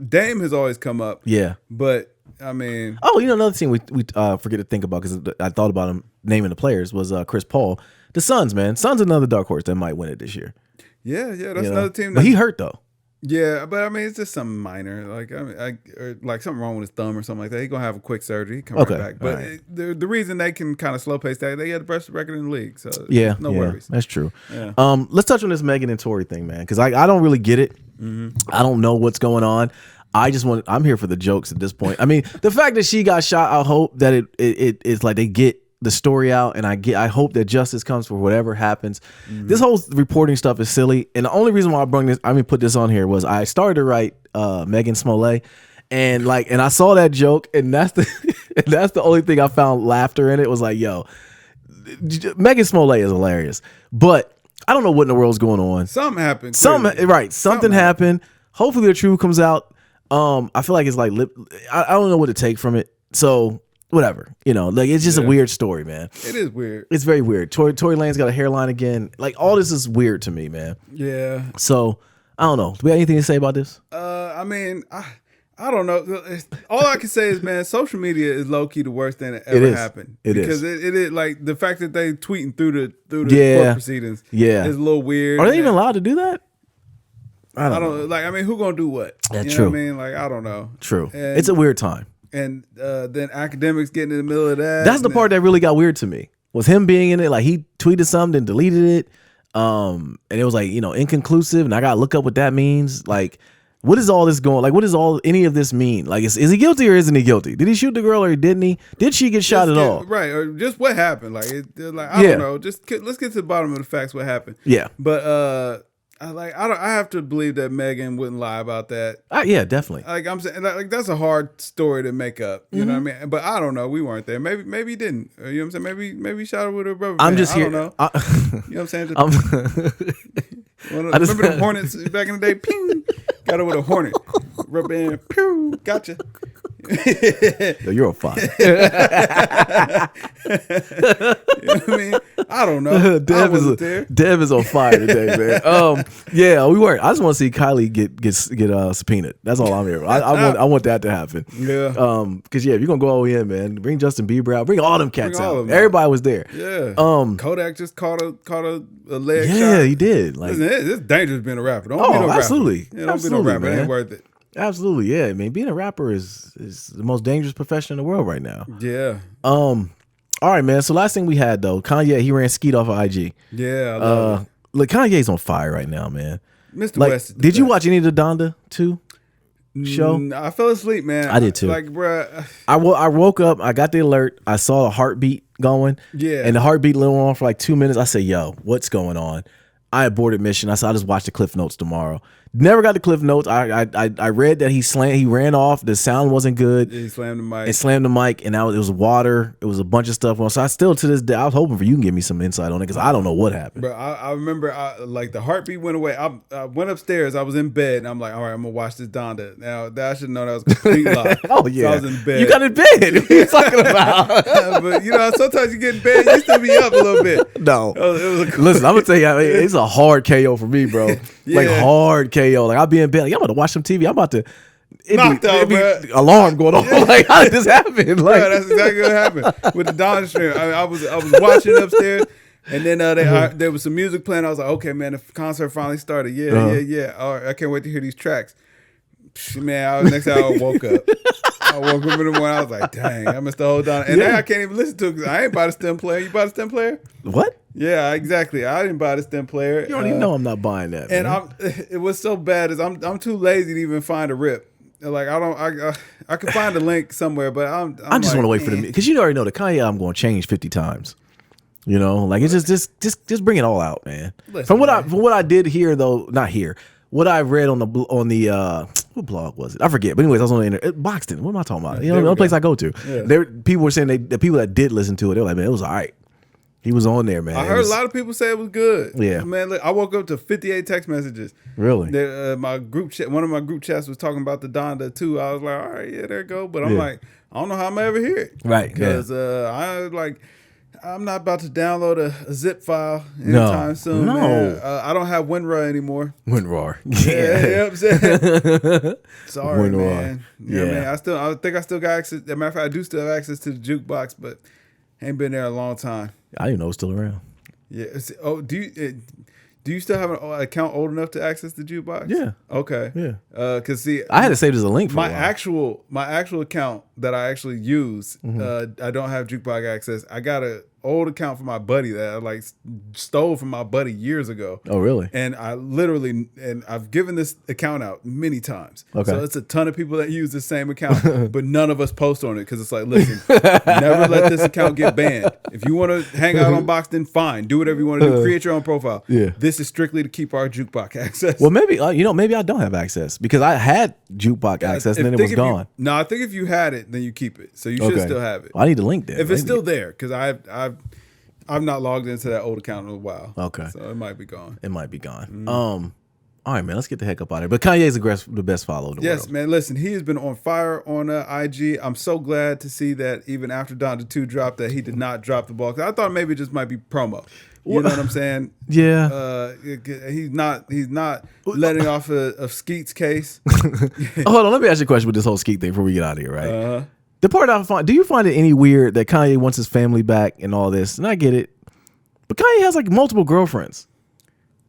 Dame has always come up. Yeah, but I mean, another thing we forget to think about because I thought about him naming the players was Chris Paul. The Suns, man. Suns another dark horse that might win it this year. Yeah, that's another team. But he hurt though. Yeah, but I mean, it's just something minor, like or like something wrong with his thumb or something like that. He's gonna have a quick surgery, come right back. But the reason they can kind of slow pace that, they had the best record in the league, so no worries. That's true. Yeah. Let's touch on this Megan and Tory thing, man, because I don't really get it. Mm-hmm. I don't know what's going on. I'm here for the jokes at this point. I mean, the fact that she got shot, I hope that it's like they get the story out, and I hope that justice comes for whatever happens. Mm-hmm. This whole reporting stuff is silly, and the only reason why I put this on here was I started to write Megan Smollett, and I saw that joke, and that's the only thing I found laughter in it. Was like, yo, Megan Smollett is hilarious, but I don't know what in the world's going on. Something happened. Something happened. Hopefully the truth comes out. I feel like it's like I don't know what to take from it. So whatever, it's just a weird story, man. It is weird. It's very weird. Tory Lane's got a hairline again. Like, all this is weird to me, man. Yeah. So I don't know. Do we have anything to say about this? I mean, I don't know. All I can say is, man, social media is low key the worst thing that ever happened. Because it is like the fact that they tweeting through the court proceedings. Yeah, is a little weird. Are they even allowed to do that? I don't know. Like, I mean, who gonna do what? That's you true. Know what I mean, like, I don't know. True. It's a weird time. And then academics getting in the middle of that. That's the part that really got weird to me. Was him being in it. Like, he tweeted something and deleted it. And it was like, inconclusive. And I got to look up what that means. Like, what is all this going? Like, what does any of this mean? Like, is he guilty or isn't he guilty? Did he shoot the girl or didn't he? Did she get shot at all? Right. Or just what happened? Like, I don't know. Let's get to the bottom of the facts. What happened? Yeah. But I have to believe that Megan wouldn't lie about that. Yeah, definitely. Like I'm saying, like that's a hard story to make up. You know what I mean? But I don't know. We weren't there. Maybe he didn't. You know what I'm saying? Maybe he shot her with a rubber band. I'm just here. I don't know. You know what I'm saying? Remember the Hornets back in the day? Pew! Got her with a Hornet. Rubber band. Pew! Gotcha. Yo, you're a fire. You know what I mean? I don't know. Dev is on fire today, man. Yeah, we weren't. I just want to see Kylie get subpoenaed. That's all I'm here. I want that to happen. Yeah. Because if you're gonna go all in, man, bring Justin Bieber out, bring all them cats out. Everybody was there. Yeah. Kodak just caught a leg shot. Yeah, he did. Like, listen, it's dangerous being a rapper. Don't be no absolutely. rapper. Yeah, don't be no rapper. Man. It ain't worth it. Absolutely, yeah. I mean, being a rapper is the most dangerous profession in the world right now. Yeah. All right, man. So last thing we had though, Kanye, he ran skete off of IG. Yeah, I love it. Look, Kanye's on fire right now, man. Mr. West. Did you watch any of the Donda 2 show? I fell asleep, man. I did too. Like, bruh. I woke up, I got the alert, I saw the heartbeat going. Yeah. And the heartbeat went on for like 2 minutes. I said, yo, what's going on? I aborted mission. I said, I'll just watch the Cliff Notes tomorrow. Never got the Cliff Notes. I read that he ran off. The sound wasn't good. Yeah, he slammed the mic. It slammed the mic, and it was water. It was a bunch of stuff. So I still, to this day, I was hoping for you can give me some insight on it because I don't know what happened. Bro, I remember like the heartbeat went away. I went upstairs. I was in bed, and I'm like, all right, I'm going to watch this Donda. Now, I should know that was a complete lie. Oh, yeah. So I was in bed. You got in bed. What are you talking about? But, you know, sometimes you get in bed, you still be up a little bit. No. It was Listen, I'm going to tell you, it's a hard KO for me, bro. Yeah. Like, hard KO. Like, I'll be in bed. Like, I'm about to watch some TV. I'm about to. Knocked out, bro. Alarm going on. Yeah. Like, how did this happen? Like, yeah, that's exactly what happened with the Donda stream. I was watching upstairs, and then there was some music playing. I was like, okay, man, the concert finally started. Yeah. All right, I can't wait to hear these tracks. Man, next time I woke up. I woke up in the morning. I was like, dang, I missed the whole Donda. And now I can't even listen to it because I ain't buy the stem player. You buy the stem player? What? Yeah, exactly. I didn't buy the stem player. You don't even know I'm not buying that. And man. it was so bad is I'm too lazy to even find a rip. Like I could find a link somewhere, but I'm just like, want to wait for the because you already know the Kanye album going to change 50 times. You know, like it's just bring it all out, man. Listen, from what I did hear though, not here. What I read on the what blog was it? I forget. But anyways, I was on the internet. Boxton. What am I talking about? You know, the place I go to. Yeah. People were saying the people that did listen to it, they were like, man, it was all right. He was on there, man. I heard a lot of people say it was good. Yeah, man. Look, I woke up to 58 text messages. Really? My group chat. One of my group chats was talking about the Donda too. I was like, all right, yeah, there it go. But I'm like, I don't know how I'm gonna ever hear it. Right. Because I'm not about to download a zip file anytime soon. No. Man. I don't have WinRAR anymore. WinRAR. Yeah, you know what I'm saying? Sorry, WinRAR. man. You know what I mean? I think I still got access. As a matter of fact, I do still have access to the jukebox, but ain't been there a long time. I didn't know it was still around. Yeah. Do you still have an account old enough to access the jukebox? Yeah. Okay. Yeah. Cause see, I had to save it as a link for my a while. my actual account that I actually use. I don't have jukebox access. I got an old account for my buddy that I like stole from my buddy years ago. Oh, really? And I've given this account out many times. Okay. So it's a ton of people that use the same account, but none of us post on it because it's like, listen, never let this account get banned. If you want to hang out on Boxton, fine. Do whatever you want to do. Create your own profile. Yeah. This is strictly to keep our jukebox access. Well, maybe maybe I don't have access because I had jukebox access and then it was gone. No, I think if you had it, then you keep it. So you should still have it. Well, I need to link that. If it's still there, because I've not logged into that old account in a while. Okay. So it might be gone. It might be gone. All right, man, let's get the heck up out of here. But Kanye's the best follower in the world. Yes, man. Listen, he has been on fire on IG. I'm so glad to see that even after Donda 2 dropped, that he did not drop the ball. 'Cause I thought maybe it just might be promo. You know what I'm saying? Yeah. He's not letting off of Skeet's case. Hold on, let me ask you a question with this whole skete thing before we get out of here, right? Uh-huh. The part I find, do you find it any weird that Kanye wants his family back and all this? And I get it, but Kanye has like multiple girlfriends.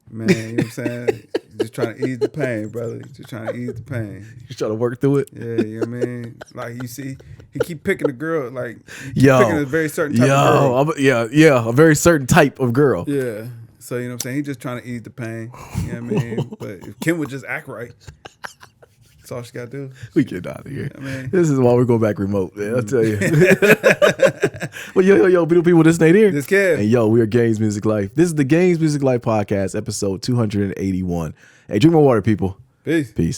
Man, you know what I'm saying? Just trying to ease the pain, brother. Just trying to ease the pain. He's trying to work through it. Yeah, you know what I mean? Like, you see, he keep picking a girl, like, picking a very certain type of girl. A very certain type of girl. Yeah. So, you know what I'm saying? He's just trying to ease the pain. You know what I mean? But if Kim would just act right. That's all she got to do. We get out of here. I mean, this is why we're going back remote, man. I'll tell you. Well, yo, beautiful people, this Nate here. This Kev. And yo, we are Games Music Life. This is the Games Music Life podcast, episode 281. Hey, drink more water, people. Peace. Peace.